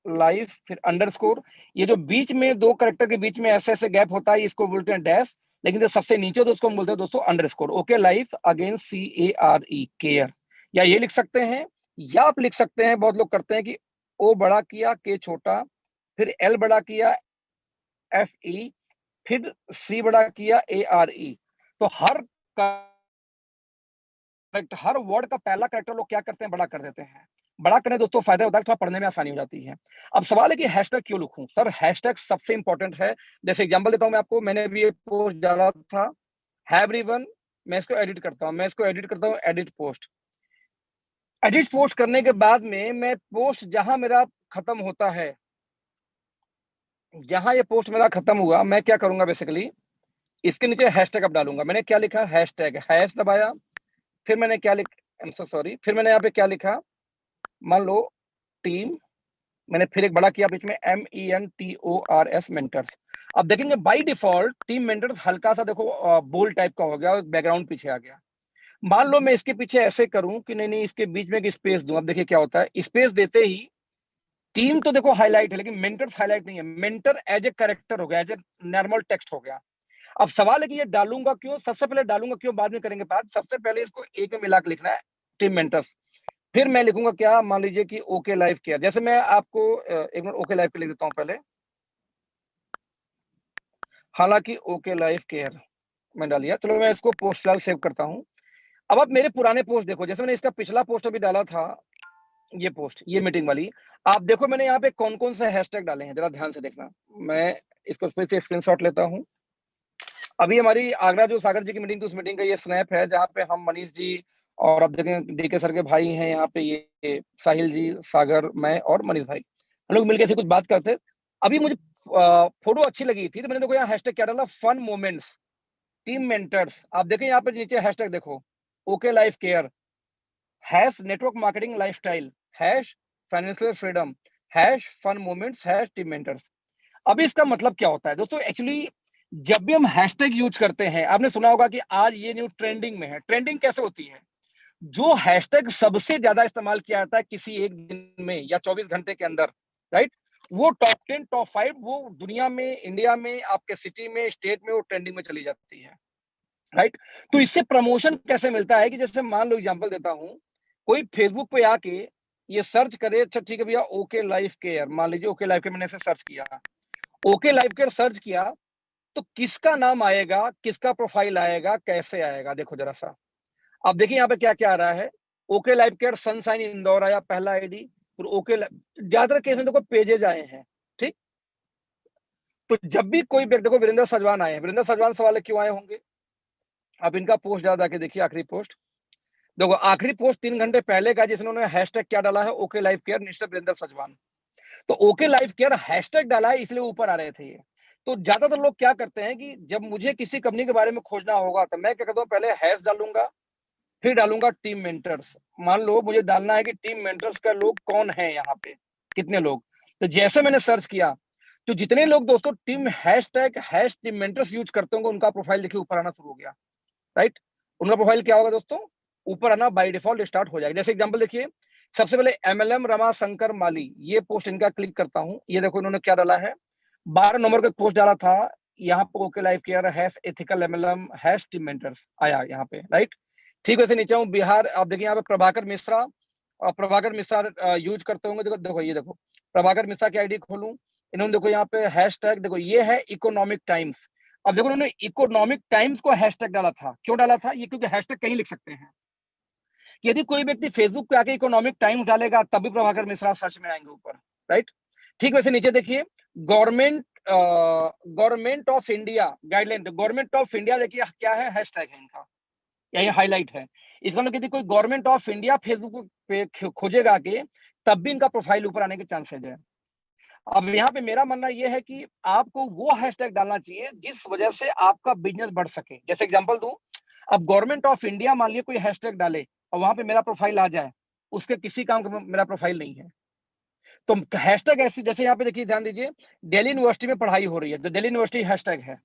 लाइफ, फिर अंडरस्कोर, ये जो बीच में दो करेक्टर के बीच में ऐसे ऐसे गैप होता है इसको बोलते हैं डैश, लेकिन जो सबसे नीचे दोस्तों हम बोलते हैं दोस्तों underscore. Okay life again CARE, care, या ये लिख सकते हैं, या आप लिख सकते हैं, बहुत लोग करते हैं कि ओ बड़ा किया, के छोटा, फिर L बड़ा किया, FE, फिर C बड़ा किया, ARE। तो हर वर्ड का पहला कैरेक्टर लोग क्या करते हैं, बड़ा कर देते हैं। बड़ा करने दोस्तों फायदा होता है, थोड़ा पढ़ने में आसानी हो जाती है। अब सवाल है कि हैशटैग क्यों लिखूं सर? हैशटैग सबसे इंपॉर्टेंट है। जैसे एग्जांपल देता हूं मैं आपको, मैंने भी ये पोस्ट डाला था, एवरीवन, मैं इसको एडिट करता हूं, एडिट पोस्ट। एडिट पोस्ट करने के बाद में मैं पोस्ट जहां मेरा खत्म होता है, जहां ये पोस्ट मेरा खत्म हुआ, मैं क्या करूंगा बेसिकली, इसके नीचे हैशटैग अब डालूंगा। मैंने क्या लिखा, हैशटैग, हैश दबाया, फिर मैंने क्या लिखा, सॉरी, फिर मैंने यहाँ पे क्या लिखा, मान लो टीम, मैंने फिर एक बड़ा किया बीच में, MENTORS, मेंटर्स। अब देखेंगे बाय डिफॉल्ट टीम मेंटर्स हल्का सा देखो बोल्ड टाइप का हो गया, बैकग्राउंड पीछे आ गया। मान लो मैं इसके पीछे ऐसे करूं कि नहीं नहीं, इसके बीच में एक स्पेस दूं। अब देखिए क्या होता है, स्पेस देते ही टीम तो देखो हाईलाइट है, लेकिन मेंटर्स हाईलाइट नहीं है। मेंटर एज ए कैरेक्टर हो गया, एज ए नॉर्मल टेक्स्ट हो गया। अब सवाल है कि ये डालूंगा क्यों, सबसे पहले डालूंगा क्यों बाद में करेंगे बात, सबसे पहले इसको एक में मिला के लिखना है, टीम मेंटर्स। फिर मैं लिखूंगा क्या, मान लीजिए कि ओके लाइफ केयर। जैसे मैं आपको एक मिनट ओके लाइफ के लिख देता हूं पहले, हालांकि ओके लाइफ केयर मैं डालिया। चलो मैं इसको पोस्ट फिलहाल सेव करता हूं। अब आप मेरे पुराने पोस्ट देखो, जैसे मैंने इसका पिछला पोस्ट अभी डाला था, ये पोस्ट, ये मीटिंग वाली, आप देखो मैंने यहाँ पे कौन कौन से हैशटैग डाले हैं, जरा ध्यान से देखना। मैं इसको फिर से स्क्रीनशॉट लेता हूँ। अभी हमारी आगरा जो सागर जी की मीटिंग थी, उस मीटिंग का ये स्नैप है, जहाँ पे हम मनीष जी और अब देखें DK सर के भाई हैं यहाँ पे, ये साहिल जी, सागर, मैं और मनीष भाई, हम लोग मिलकर ऐसे कुछ बात करते। अभी मुझे फोटो अच्छी लगी थी तो मैंने देखो यहाँ हैशटैग क्या डाला, फन मोमेंट्स, टीम मेंटर्स। आप देखें यहाँ पे नीचे हैशटैग देखो, okay life care, hash network marketing lifestyle, hash financial freedom, hash fun moments, hash team mentors. अब इसका मतलब क्या होता है दोस्तों, एक्चुअली जब भी हम हैशटैग यूज करते हैं, आपने सुना होगा कि आज ये न्यूज ट्रेंडिंग में है। ट्रेंडिंग कैसे होती है, जो हैशटैग सबसे ज्यादा इस्तेमाल किया जाता है किसी एक दिन में या 24 घंटे के अंदर, राइट, वो टॉप 10 टॉप 5 वो दुनिया में, इंडिया में, आपके सिटी में, स्टेट में वो ट्रेंडिंग में चली जाती है, राइट। तो इससे प्रमोशन कैसे मिलता है कि जैसे मान लो एग्जांपल देता हूं, कोई फेसबुक पे आके ये सर्च करे, अच्छा ठीक है भैया ओके लाइफ केयर, मान लीजिए ओके लाइफ केयर मैंने ऐसे सर्च किया, ओके लाइफ केयर सर्च किया, तो किसका नाम आएगा, किसका प्रोफाइल आएगा, कैसे आएगा, देखो जरा सा। अब देखिए यहाँ पे क्या क्या आ रहा है, okay life care sunshine Indore आया पहला आईडी, फिर ओके, ज्यादातर केस में देखो पेजेज आए हैं, ठीक। तो जब भी कोई व्यक्ति, देखो वीरेंद्र सजवान आए हैं, वीरेंद्र सजवान सवाल क्यों आए होंगे, आप इनका पोस्ट ज्यादा के देखिए, आखिरी पोस्ट देखो, आखिरी पोस्ट 3 घंटे पहले का, जिसने हैशटैग क्या डाला है, okay life care mister Virendra Sajwan. तो ओके लाइफ केयर हैशटैग डाला है, इसलिए ऊपर आ रहे थे ये। तो ज्यादातर लोग क्या करते हैं कि जब मुझे किसी कंपनी के बारे में खोजना होगा तो मैं क्या करता हूँ, पहले हैश डालूंगा, फिर डालूंगा टीम मेंटर्स। मान लो मुझे डालना है कि टीम मेंटर्स का लोग कौन है, यहाँ पे कितने लोग, तो जैसे मैंने सर्च किया तो जितने लोग दोस्तों team hashtag team mentors use करते होंगे उनका प्रोफाइल देखिए ऊपर आना शुरू हो गया, राइट। उनका प्रोफाइल क्या होगा दोस्तों, ऊपर आना बाय डिफॉल्ट स्टार्ट हो जाएगा। जैसे एग्जांपल देखिए, सबसे पहले एमएलएम रमा शंकर माली, ये पोस्ट इनका क्लिक करता हूं, ये देखो इन्होंने क्या डाला है, 12 नंबर का पोस्ट डाला था, यहाँ पे okay live care hash ethical MLM hash team mentors आया यहाँ पे, राइट। ठीक वैसे नीचे हूँ बिहार, आप देखिए यहाँ पे प्रभाकर मिश्रा, और प्रभाकर मिश्रा यूज करते होंगे, देखो देखो ये देखो प्रभाकर मिश्रा की आईडी खोलूं, इन्होंने देखो यहाँ पे हैशटैग देखो ये है इकोनॉमिक टाइम्स। अब देखो उन्होंने इकोनॉमिक टाइम्स को हैशटैग डाला था, क्यों डाला था ये, क्योंकि हैशटैग कहीं लिख सकते हैं। यदि कोई व्यक्ति फेसबुक पे आके इकोनॉमिक टाइम्स डालेगा तभी प्रभाकर मिश्रा सर्च में आएंगे ऊपर, राइट। ठीक वैसे नीचे देखिए government of India guideline, government of India देखिए क्या है, हैशटैग है इनका, यही हाईलाइट है। इसका मतलब यदि कोई गवर्नमेंट ऑफ इंडिया फेसबुक पे खोजेगा के तब भी इनका प्रोफाइल ऊपर आने के चांसेज है। अब यहाँ पे मेरा मानना यह है कि आपको वो हैशटैग डालना चाहिए जिस वजह से आपका बिजनेस बढ़ सके। जैसे एग्जांपल दूं, अब गवर्नमेंट ऑफ इंडिया मान लिया कोई हैशटैग डाले और वहां पे मेरा प्रोफाइल आ जाए, उसके किसी काम का मेरा प्रोफाइल नहीं है। तो हैशटैग ऐसी, जैसे यहाँ पे देखिए ध्यान दीजिए, दिल्ली यूनिवर्सिटी में पढ़ाई हो रही है तो दिल्ली यूनिवर्सिटी हैशटैग है।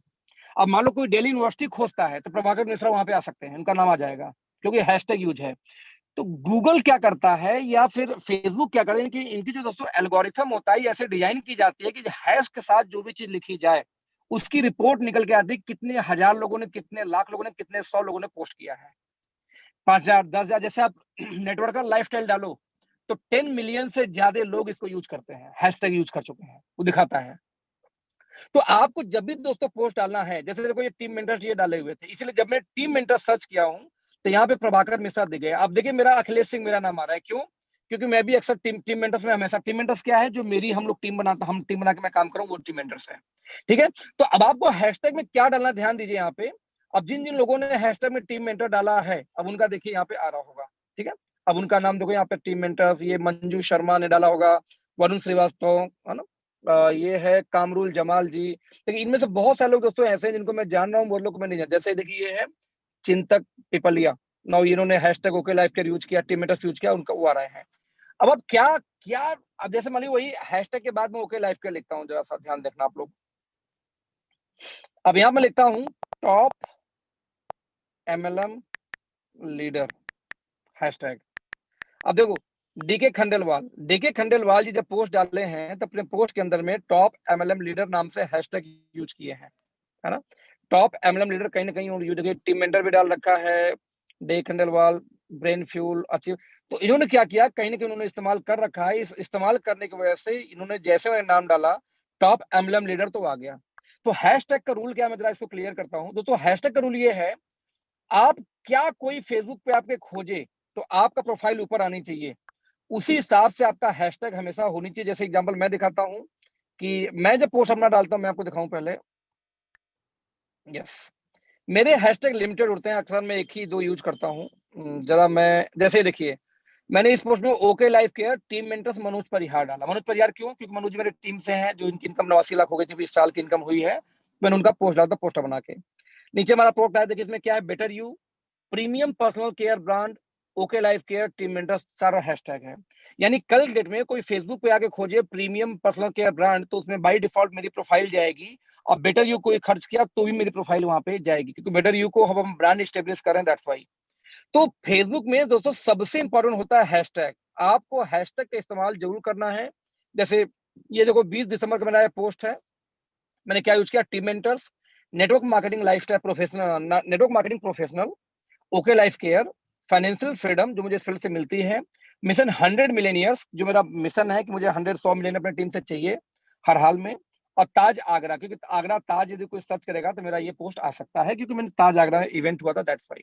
अब मान लो कोई दिल्ली यूनिवर्सिटी खोजता है तो प्रभाकर मिश्रा वहां पे आ सकते हैं, उनका नाम आ जाएगा क्योंकि हैशटैग यूज है। तो गूगल क्या करता है या फिर फेसबुक क्या करता है कि इनकी जो दोस्तों एल्गोरिथम होता है ऐसे डिजाइन की जाती है कि हैश के साथ जो भी चीज लिखी जाए उसकी रिपोर्ट निकल के आती है, कितने हजार लोगों ने, कितने लाख लोगों ने, कितने 100 लोगों ने पोस्ट किया है, 5,000 10,000। जैसे आप नेटवर्क का लाइफस्टाइल डालो तो 10 मिलियन से ज्यादा लोग इसको यूज करते हैं, हैशटैग यूज कर चुके हैं, वो दिखाता है। तो आपको जब भी दोस्तों पोस्ट डालना है, जैसे देखो ये टीम मेंटर्स ये डाले हुए थे, इसलिए जब मैं टीम मेंटर सर्च किया हूं तो यहाँ पे प्रभाकर मिश्रा दिख गए। आप देखिए मेरा अखिलेश सिंह मेरा नाम आ रहा है, क्यों, क्योंकि मैं भी अक्सर टीम मेंटर्स में हमेशा, टीम मेंटर्स क्या है, जो मेरी हम लोग टीम बनाता, हम टीम बना के मैं काम करूँ वो टीम मेंटर्स है, ठीक है। तो अब आपको हैशटैग में क्या डालना ध्यान दीजिए यहाँ पे। अब जिन जिन लोगों ने हैशटैग में टीम मेंटर डाला है अब उनका देखिए यहाँ पे आ रहा होगा, ठीक है। अब उनका नाम देखो यहाँ पे टीम मेंटर्स, ये मंजू शर्मा ने डाला होगा, वरुण श्रीवास्तव है ना, ये है कामरुल जमाल जी। लेकिन इनमें से बहुत सारे लोग दोस्तों ऐसे हैं जिनको मैं जान रहा हूँ, वो लोग को मैं नहीं जानता। जैसे देखिए ये है चिंतक पिपलिया, नाउ इन्होंने hashtag okay life care use किया, टीम मेंटर्स यूज किया, उनका वो आ रहे हैं। अब क्या क्या, अब जैसे मान ली वही हैशटैग के बाद में ओके लाइफ केयर लिखता हूँ, जरा सा ध्यान देखना आप लोग। अब यहाँ मैं लिखता हूँ टॉप एमएलएम लीडर हैशटैग। अब देखो डीके खंडेलवाल जी जब पोस्ट डाले हैं तो अपने पोस्ट के अंदर में टॉप एमएलएम लीडर नाम से हैशटैग यूज किए हैं, है ना। टॉप एमएलएम लीडर कहीं ना कहीं यूज, देखिए टीम मेंटर भी डाल रखा है, day Khandelwal, brain fuel, achieve. तो इन्होंने क्या किया, कहीं ना कहीं उन्होंने इस्तेमाल कर रखा है, इस इस्तेमाल करने की वजह से इन्होंने जैसे मैंने नाम डाला टॉप एमएलएम लीडर तो आ गया। तो हैशटैग का रूल क्या है, मैं जरा इसको क्लियर करता हूँ दोस्तों। हैशटैग का रूल ये है, आप क्या कोई फेसबुक पे आपके खोजे तो आपका प्रोफाइल ऊपर आनी चाहिए, उसी हिसाब से आपका हैशटैग हमेशा होनी चाहिए। जैसे एग्जांपल मैं दिखाता हूं कि मैं जब पोस्ट अपना डालता हूं, मैं आपको दिखाऊं पहले, यस मेरे हैशटैग लिमिटेड होते हैं, अक्सर मैं एक ही दो यूज करता हूं। जरा मैं जैसे देखिए मैंने इस पोस्ट में okay life care team mentors Manoj Parihar डाला। मनोज परिहार क्यों, क्योंकि मनोज मेरे टीम से हैं, जो इनकी इनकम 89 लाख हो गई थी, 20 साल की इनकम हुई है, मैंने उनका पोस्ट डाला था पोस्टर बना के। नीचे हमारा प्रोडक्ट है, देखिए इसमें क्या है, better you, premium personal care brand, okay life care, team mentors, सारा हैशटैग है। यानी कल डेट में कोई फेसबुक पे आके खोजे प्रीमियम पर्सनल केयर ब्रांड तो उसमें बाय डिफॉल्ट मेरी प्रोफाइल जाएगी, और बेटर यू कोई खर्च किया तो भी मेरी प्रोफाइल वहां पे जाएगी, क्योंकि बेटर यू को हम ब्रांड स्टेब्लिश कर रहे हैं, दैट्स व्हाई। तो फेसबुक में दोस्तों सबसे इंपॉर्टेंट होता है हैशटैग। आपको हैशटैग का इस्तेमाल जरूर करना है। जैसे ये देखो 20 दिसंबर का मेरा पोस्ट है, मैंने क्या यूज किया, team mentors, network marketing lifestyle professional, network marketing professional, okay life care, financial freedom जो मुझे इस फील्ड से मिलती है, मिशन 100 मिलियन ईयर्स जो मेरा मिशन है कि मुझे 100 मिलियन अपनी टीम से चाहिए हर हाल में, और ताज आगरा, क्योंकि आगरा ताज यदि कोई सर्च करेगा तो मेरा ये पोस्ट आ सकता है, क्योंकि मैंने ताज आगरा में इवेंट हुआ था, दैट्स वाई,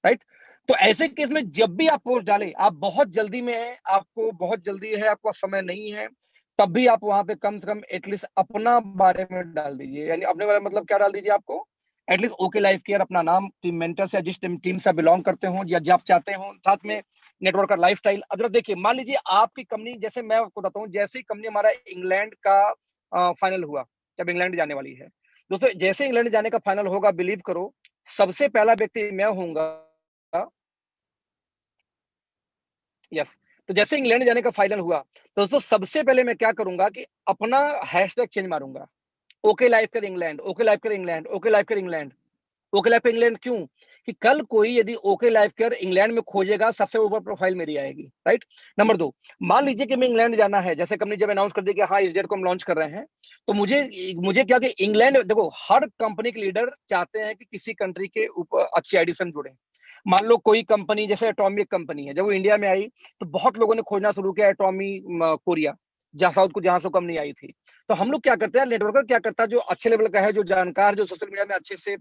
राइट। तो ऐसे केस में जब भी आप पोस्ट डालें, आप बहुत जल्दी में है, आपको बहुत जल्दी है, आपका समय नहीं है, तब भी आप वहां पे कम से कम एटलीस्ट अपना बारे में डाल दीजिए। यानी अपने बारे में मतलब क्या डाल दीजिए, आपको एटलीस्ट ओके लाइफ केयर, अपना नाम, टीम मेंटर से जिस टीम से बिलोंग करते हो या जब चाहते हो, साथ में नेटवर्क का लाइफस्टाइल। अगर देखिए मान लीजिए आपकी कंपनी, जैसे मैं आपको बताता हूँ, जैसे ही कंपनी हमारा इंग्लैंड का फाइनल हुआ, जब इंग्लैंड जाने वाली है दोस्तों, जैसे इंग्लैंड जाने का फाइनल होगा, बिलीव करो सबसे पहला व्यक्ति मैं होऊंगा, यस तो जैसे इंग्लैंड जाने का फाइनल हुआ, तो दोस्तों सबसे पहले मैं क्या करूंगा कि अपना हैशटैग चेंज मारूंगा, ओके लाइफ कर इंग्लैंड, ओके लाइफ कर इंग्लैंड, ओके लाइफ कर इंग्लैंड। ओके लाइफ कर इंग्लैंड क्यों? कि कल कोई यदि ओके लाइफ कर इंग्लैंड में खोजेगा, सबसे ऊपर प्रोफाइल मेरी आएगी, राइट। नंबर 2, मान लीजिए कि मैं इंग्लैंड जाना है, जैसे कंपनी जब अनाउंस कर दी कि हाँ इस डेट को हम लॉन्च कर रहे हैं, तो मुझे मुझे क्या कि इंग्लैंड, देखो हर कंपनी के लीडर चाहते हैं कि किसी कंट्री के ऊपर अच्छी आईडी से जुड़े। मान लो कोई कंपनी जैसे एटॉमिक कंपनी है, जब वो इंडिया में आई तो बहुत लोगों ने खोजना शुरू किया एटॉमी कोरिया, जहां साउथ को, जहां से कंपनी आई थी। तो हम लोग क्या करते हैं, नेटवर्कर क्या करता है, जो अच्छे लेवल का है, जो जानकार, जो सोशल मीडिया में अच्छे से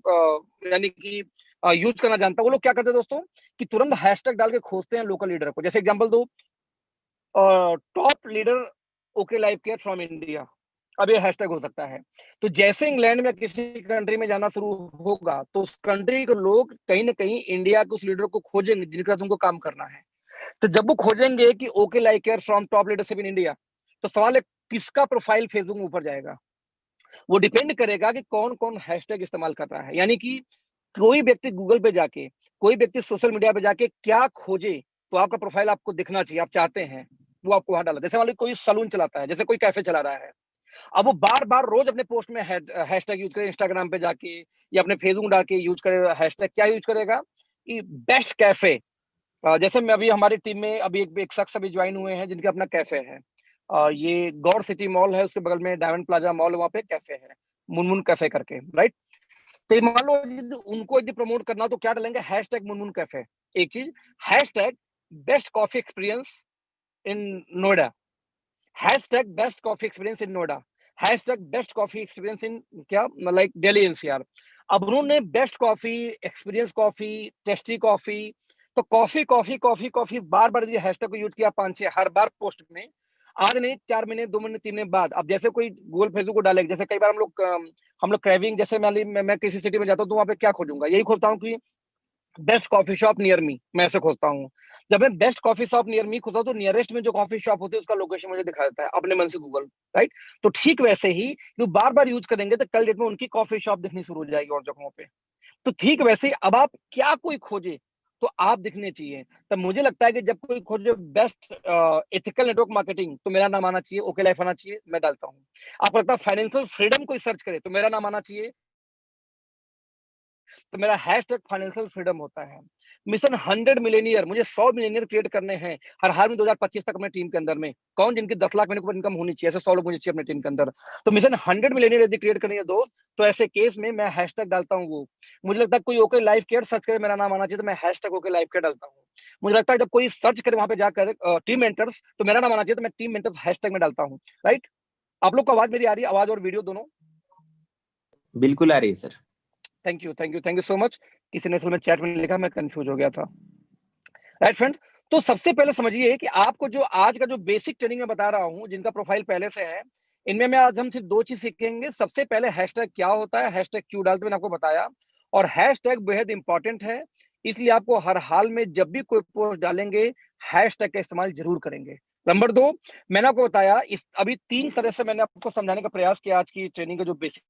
यानी कि यूज करना जानता है, वो लोग क्या करते हैं दोस्तों कि तुरंत हैशटैग डाल के खोजते हैं लोकल लीडर को। जैसे एग्जांपल दो, top leader okay life care from India, अब ये हैशटैग हो सकता है। तो जैसे इंग्लैंड में किसी कंट्री में जाना शुरू होगा, तो उस कंट्री के लोग कहीं ना कहीं इंडिया के उस लीडर को खोजेंगे जिनके साथ उनको काम करना है। तो जब वो खोजेंगे कि okay like care from top leadership in India, तो सवाल है किसका प्रोफाइल फेसबुक में ऊपर जाएगा। वो डिपेंड करेगा कि कौन कौन हैशटैग इस्तेमाल कर रहा है। यानी कि कोई व्यक्ति गूगल पे जाके, कोई व्यक्ति सोशल मीडिया पे जाके क्या खोजे, तो आपका प्रोफाइल आपको दिखना चाहिए, आप चाहते हैं वो आपको वहां डाला। जैसे मान लो कोई सलून चलाता है, जैसे कोई कैफे चला रहा है, अब वो बार बार रोज अपने पोस्ट में हैशटैग यूज करे, इंस्टाग्राम पे जाके या अपने फेसबुक डाल के यूज करे, हैशटैग क्या यूज करेगा कि बेस्ट कैफे। जैसे मैं अभी हमारी टीम में अभी एक शख्स अभी ज्वाइन हुए हैं जिनके अपना कैफे है, ये गौर सिटी मॉल है, उसके बगल में डायमंड प्लाजा मॉल, वहाँ पे कैफे है, मुनमुन कैफे करके, राइट। तो ये मान लो उनको यदि प्रमोट करना तो क्या डालेंगे, हैशटैग मुनमुन कैफे। एक चीज, hashtag best coffee experience in Noida, hashtag best coffee experience in Noida, hashtag best coffee experience in क्या, लाइक दिल्ली एनसीआर। अब उन्होंने best coffee, experience coffee, tasty coffee, तो कॉफी कॉफी कॉफी कॉफी बार बार ये हैशटैग को यूज किया 5-6 हर बार post में। आज नहीं, 4 महीने, 2 महीने, 3 महीने बाद, अब जैसे कोई गूगल फेसबुक को डालेगा, जैसे कई बार हम लोग क्रेविंग, जैसे मैं किसी सिटी में जाता हूँ तो वहां पे क्या खोजूंगा, यही खोजता हूँ कि best coffee shop near me, मैं ऐसे खोजता हूँ। जब मैं best coffee shop near me खोजता हूँ तो नियरेस्ट में जो कॉफी शॉप होती है उसका लोकेशन मुझे दिखा देता है अपने मन से गूगल, राइट। तो ठीक वैसे ही जो बार बार यूज करेंगे तो कल डेट में उनकी कॉफी शॉप दिखनी शुरू हो जाएगी और जगहों पे। तो ठीक वैसे ही अब आप क्या कोई खोजे तो आप दिखने चाहिए। तब मुझे लगता है कि जब कोई खोजे बेस्ट एथिकल नेटवर्क मार्केटिंग, तो मेरा नाम आना चाहिए, ओके लाइफ आना चाहिए, मैं डालता हूँ। आपको लगता है फाइनेंशियल फ्रीडम कोई सर्च करे तो मेरा नाम आना चाहिए, तो मेरा हैशटैग फाइनेंशियल फ्रीडम होता है। मिशन 100 मिलेनियर, मुझे 100 मिलेनियर क्रिएट करने हैं हर हाल में 2025 तक अपने टीम के अंदर में। कौन जिनकी 10 लाख महीने को इनकम होनी चाहिए, ऐसे 100 लोग मुझे चाहिए अपने टीम के अंदर। तो मिशन 100 मिलेनियर यदि क्रिएट करनी है दोस्त, तो ऐसे केस में मैं हैशटैग डालता हूँ वो। मुझे लगता है कोई ओके लाइफ केयर सर्च करे मेरा नाम आना चाहिए, तो मैं हैशटैग ओके लाइफ केयर डालता हूँ। मुझे लगता है जब कोई सर्च करे वहां पे जाकर टीम मेंटर्स, तो मेरा नाम आना चाहिए, तो मैं टीम मेंटर्स हैशटैग में डालता हूँ, राइट। आप लोग को आवाज मेरी आ रही है, आवाज और वीडियो दोनों? बिल्कुल आ रही है sir. Thank you, thank you, thank you so much. किसी ने असल में चैट में लिखा, मैं कंफ्यूज हो गया था, राइट फ्रेंड। तो सबसे पहले समझिए कि आपको जो आज का जो बेसिक ट्रेनिंग में बता रहा हूं, जिनका प्रोफाइल पहले से है, इनमें मैं आज हम सिर्फ 2 चीज सीखेंगे। सबसे पहले हैशटैग क्या होता है, हैशटैग क्यों डालते मैंने आपको बताया, और हैशटैग बेहद इंपॉर्टेंट है, इसलिए आपको हर हाल में जब भी कोई पोस्ट डालेंगे हैशटैग का इस्तेमाल जरूर करेंगे। नंबर 2, मैंने आपको बताया, इस अभी 3 तरह से मैंने आपको समझाने का प्रयास किया आज की ट्रेनिंग का जो बेसिक।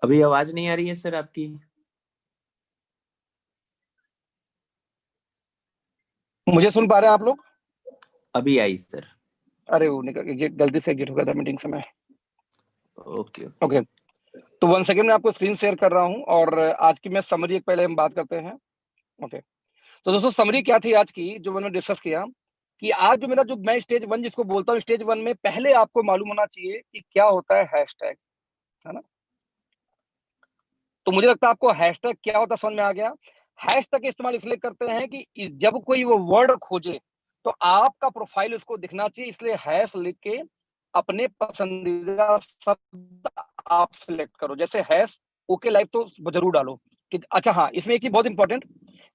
अभी आवाज नहीं आ रही है सर आपकी? मुझे सुन पा रहे हैं आप लोग? अभी आई सर। अरे वो निकल गलती से एग्जिट हो गया था मीटिंग से मैं। Okay okay. ओके, तो 1 सेकेंड में आपको स्क्रीन शेयर कर रहा हूं, और आज की मैं समरी एक पहले हम बात करते हैं। ओके, तो दोस्तों समरी क्या थी आज की जो मैंने डिस्कस किया, कि आज जो मेरा जो मैं स्टेज 1 जिसको बोलता हूँ, स्टेज 1 में पहले आपको मालूम होना चाहिए कि क्या होता है हैशटैग, है ना। तो मुझे लगता है आपको हैशटैग क्या होता है समझ में आ गया। हैशटैग का इस्तेमाल इसलिए करते हैं कि जब कोई वो वर्ड खोजे तो आपका प्रोफाइल उसको दिखना चाहिए, इसलिए हैश लिख के अपने पसंदीदा शब्द आप सिलेक्ट करो। जैसे हैश ओके लाइफ तो जरूर डालो कि अच्छा, हाँ इसमें एक चीज बहुत इंपॉर्टेंट,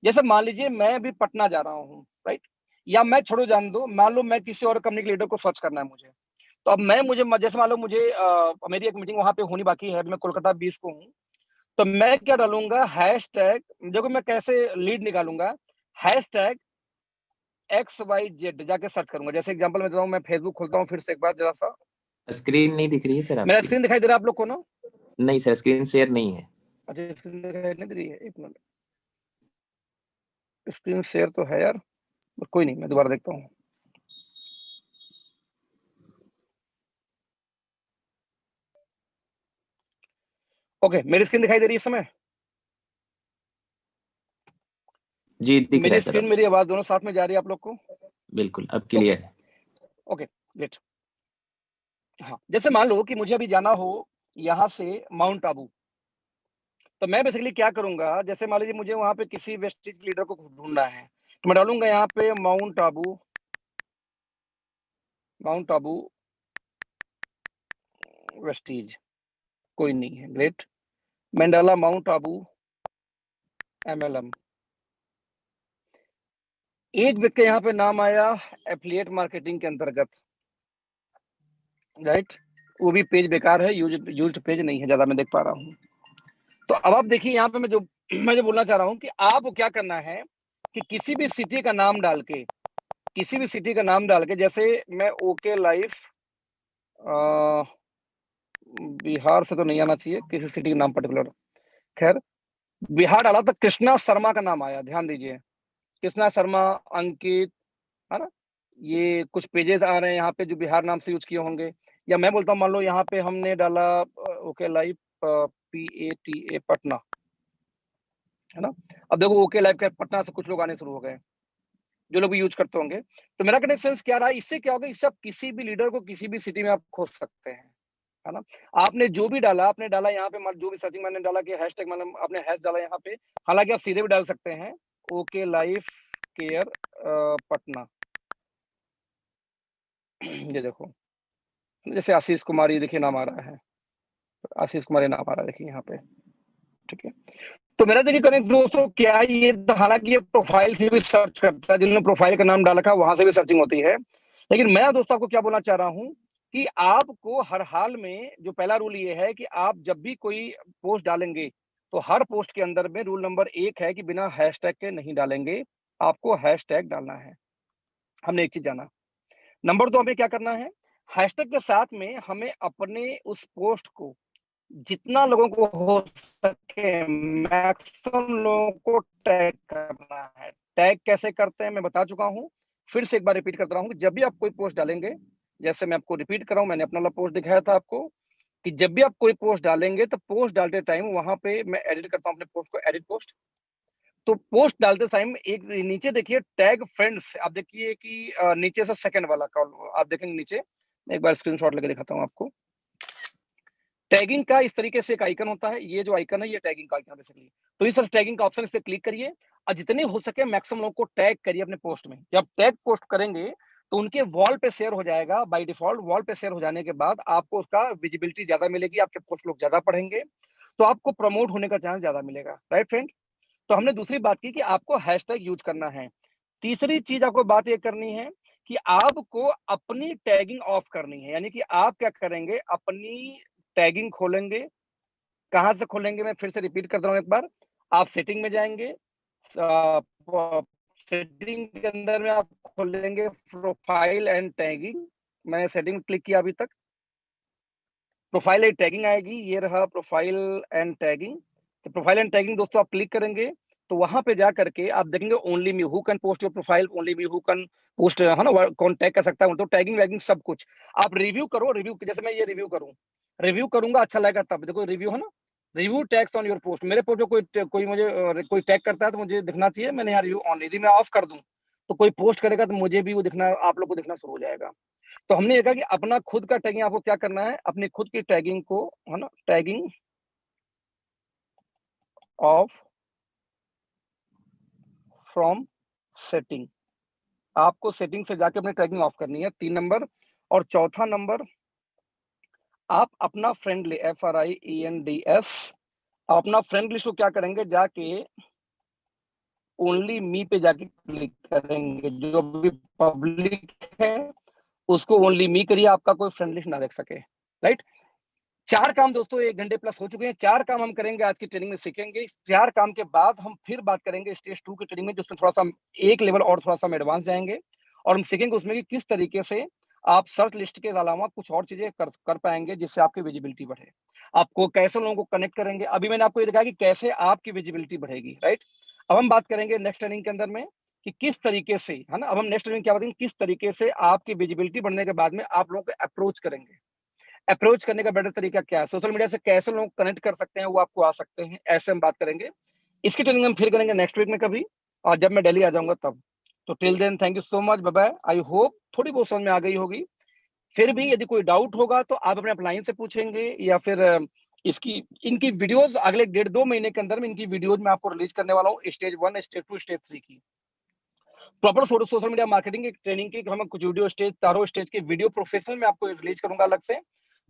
जैसे मान लीजिए मैं अभी पटना जा रहा हूँ, राइट, या मैं छोड़ो जान दो, मान लो मैं किसी और कंपनी के लीडर को सर्च करना है मुझे, तो अब मैं मुझे जैसे मान लो मुझे मेरी एक मीटिंग वहां पे होनी बाकी है, मैं कोलकाता 20 को हूँ, तो मैं क्या डालूंगा, हैशटैग, देखो मैं कैसे लीड निकालूंगा, हैशटैग XYZ जाके सर्च करूंगा। जैसे एग्जांपल में देता हूं, मैं फेसबुक खोलता हूं फिर से एक बार जरा सा। स्क्रीन नहीं दिख रही है सर मेरा आपकी। स्क्रीन दिखाई दे रहा है आप लोग को ना? नहीं सर, स्क्रीन शेयर नहीं है। अच्छा, स्क्रीन दिखाई नहीं दे रही है, एक मिनट। स्क्रीन शेयर तो है यार, कोई नहीं, मैं दोबारा देखता हूँ। ओके, मेरी स्क्रीन दिखाई दे रही है इस समय? जी दिख रहा मेरी है सर स्क्रीन अब। मेरी आवाज दोनों साथ में जा रही है आप लोग को? बिल्कुल अब ओके क्लियर है। Okay, great. हाँ, जैसे मान लो कि मुझे अभी जाना हो यहाँ से माउंट आबू, तो मैं बेसिकली क्या करूंगा, जैसे मान लीजिए मुझे वहां पे किसी वेस्टिज लीडर को ढूंढना है, तो मैं डालूंगा यहाँ पे mount Abu, mount Abu Vestige, कोई नहीं है, ग्रेट। मैंने डाला माउंट आबू MLM। एक व्यक्ति यहाँ पे नाम आया एफिलिएट मार्केटिंग के अंतर्गत, राइट। वो भी पेज बेकार है, यूज्ड पेज नहीं है ज्यादा, मैं देख पा रहा हूँ। तो अब आप देखिए यहाँ पे मैं जो बोलना चाह रहा हूँ कि आपको क्या करना है कि किसी भी सिटी का नाम डाल के, किसी भी सिटी का नाम डाल के, जैसे मैं ओके लाइफ बिहार से तो नहीं आना चाहिए, किसी सिटी का नाम पर्टिकुलर, खैर बिहार डाला तो कृष्णा शर्मा का नाम आया, ध्यान दीजिए, कृष्णा शर्मा, अंकित, है ना। ये कुछ पेजेस आ रहे हैं यहाँ पे जो बिहार नाम से यूज किए होंगे। या मैं बोलता हूँ, मान लो यहाँ पे हमने डाला ओके लाइफ PATA पटना, है ना। अब देखो ओके लाइफ के पटना से कुछ लोग आने शुरू हो गए, जो लोग भी यूज करते होंगे। तो मेरा कनेक्शन क्या रहा, इससे क्या होगा, इससे आप किसी भी लीडर को किसी भी सिटी में आप खोज सकते हैं, है ना। आपने जो भी डाला, आपने डाला यहाँ पे, जो भी सर्चिंग मैंने डाला कि हैशटैग, मतलब आपने हैश डाला यहाँ पे, हालांकि आप सीधे भी डाल सकते हैं ओके लाइफ केयर पटना। ये देखो, जैसे आशीष कुमार, ये देखिए नाम आ रहा है, आशीष कुमार ये नाम आ रहा है, देखिए यहाँ पे, ठीक है। तो मेरा देखिए कनेक्ट दोस्तों क्या है, ये हालांकि ये प्रोफाइल से भी सर्च करता है, जिन्होंने प्रोफाइल का नाम डाल रखा है वहां से भी सर्चिंग होती है। लेकिन मैं दोस्तों आपको क्या बोलना चाह रहा हूँ कि आपको हर हाल में जो पहला रूल ये है कि आप जब भी कोई पोस्ट डालेंगे, तो हर पोस्ट के अंदर में रूल नंबर 1 है कि बिना हैशटैग के नहीं डालेंगे, आपको हैशटैग डालना है। हमने एक चीज जाना। नंबर 2, हमें क्या करना है, हैशटैग के साथ में हमें अपने उस पोस्ट को जितना लोगों को हो सके मैक्सिमम लोगों को टैग करना है। टैग कैसे करते हैं मैं बता चुका हूं, फिर से एक बार रिपीट करता हूं कि जब भी आप कोई पोस्ट डालेंगे, जैसे मैं आपको रिपीट कर रहा हूं, मैंने अपना वाला पोस्ट दिखाया था आपको, कि जब भी आप कोई पोस्ट डालेंगे तो पोस्ट डालते टाइम वहां पे मैं एडिट करता हूं अपने पोस्ट को, एडिट पोस्ट। तो पोस्ट डालते टाइम एक नीचे देखिए टैग फ्रेंड्स, आप देखिए कि नीचे से सेकंड वाला कॉल आप देखेंगे नीचे, एक बार स्क्रीनशॉट लेके दिखाता हूं आपको। टैगिंग का इस तरीके से एक आइकन होता है, ये जो आइकन है ये टैगिंग का आइकन है बेसिकली। तो इस टैगिंग का ऑप्शन, इस पे क्लिक करिए और जितने हो सके मैक्सिमम लोगों को टैग करिए अपने पोस्ट में। जब टैग पोस्ट करेंगे तो उनके वॉल पे शेयर हो जाएगा, बाय डिफॉल्ट वॉल पे शेयर हो जाने के बाद आपको उसका विजिबिलिटी ज्यादा मिलेगी, आपके पोस्ट लोग ज्यादा पढ़ेंगे, तो आपको प्रमोट होने का चांस ज्यादा मिलेगा, राइट फ्रेंड। तो हमने दूसरी बात की कि आपको हैशटैग यूज करना है। तीसरी चीज आपको बात ये करनी है कि आपको अपनी टैगिंग ऑफ करनी है, यानी कि आप क्या करेंगे, अपनी टैगिंग खोलेंगे। कहां से खोलेंगे, मैं फिर से रिपीट करता हूं एक बार। आप सेटिंग में जाएंगे, सेटिंग के अंदर में आप खोलेंगे प्रोफाइल एंड टैगिंग। मैंने सेटिंग क्लिक किया अभी तक, प्रोफाइल एंड टैगिंग आएगी, ये रहा प्रोफाइल एंड टैगिंग। तो प्रोफाइल एंड टैगिंग दोस्तों आप क्लिक करेंगे तो वहां पे जा करके आप देखेंगे only me who can post your profile, only me who can post, है ना, कौन टैग कर सकता है, तो टैगिंग वैगिंग सब कुछ आप रिव्यू करो। रिव्यू जैसे मैं ये रिव्यू करूं, रिव्यू करूंगा अच्छा लगेगा तब, देखो रिव्यू है ना, review tags on your post. मेरे पोस्ट में कोई मुझे कोई टैग करता है तो मुझे दिखना चाहिए, मैंने यहाँ रिव्यू ऑन, यदि मैं ऑफ कर दूं तो कोई पोस्ट करेगा तो मुझे भी वो दिखना, आप लोग को दिखना शुरू हो जाएगा। तो हमने ये कहा कि अपना खुद का टैगिंग आपको क्या करना है, अपनी खुद की टैगिंग को, है ना, टैगिंग ऑफ फ्रॉम सेटिंग, आपको सेटिंग से जाके अपनी टैगिंग ऑफ करनी है, 3 नंबर। और चौथा नंबर, आप अपना फ्रेंडली FRIENDS, अपना फ्रेंड लिस्ट को क्या करेंगे, जाके ओनली मी पे जाके क्लिक करेंगे, जो भी पब्लिक है उसको ओनली मी करिए, आपका कोई फ्रेंड लिस्ट ना देख सके, राइट। 4 काम दोस्तों 1 घंटे प्लस हो चुके हैं। 4 काम हम करेंगे आज की ट्रेनिंग में, सीखेंगे। इस 4 काम के बाद हम फिर बात करेंगे स्टेज 2 की ट्रेनिंग में, जिसमें थोड़ा-सा हम एक लेवल और थोड़ा-सा हम एडवांस जाएँगे और हम सीखेंगे उसमें कि किस तरीके से आप सर्च लिस्ट के अलावा कुछ और चीज़ें कर पाएँगे जिससे आपकी विजिबिलिटी बढ़े। आपको कैसे लोगों को कनेक्ट करेंगे, अभी मैंने आपको ये दिखाया कि कैसे आपकी विजिबिलिटी बढ़ेगी, राइट? अब हम बात करेंगे नेक्स्ट ट्रेनिंग के अंदर में कि किस तरीके से, है ना? अब हम नेक्स्ट ट्रेनिंग क्या बताएंगे, किस तरीके से आपकी विजिबिलिटी बढ़ने के बाद में आप लोगों को अप्रोच करेंगे। अप्रोच करने का बेटर तरीका क्या है, सोशल मीडिया से कैसे लोग कनेक्ट कर सकते हैं, वो आपको आ सकते हैं, ऐसे हम बात करेंगे। इसकी ट्रेनिंग हम फिर करेंगे नेक्स्ट वीक में कभी, और जब मैं दिल्ली आ जाऊंगा तब। तो till then thank you so much, bye bye. I hope थोड़ी बहुत समझ में आ गई होगी। फिर भी यदि कोई डाउट होगा तो आप अपने अपलाइन से पूछेंगे, या फिर इसकी इनकी वीडियोस अगले 1.5-2 महीने के अंदर में इनकी वीडियोस मैं आपको रिलीज करने वाला हूँ, स्टेज 1, स्टेज 2, स्टेज 3 की प्रॉपर सोशल मीडिया मार्केटिंग की ट्रेनिंग की। हम कुछ वीडियो स्टेज, चारों स्टेज के वीडियो प्रोफेशनल में आपको रिलीज करूंगा अलग से,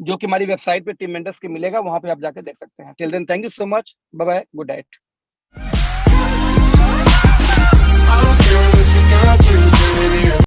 जो कि हमारी वेबसाइट पे टीम मेंटर्स के मिलेगा, वहां पे आप जाके देख सकते हैं। Till then thank you so much, bye bye, good night.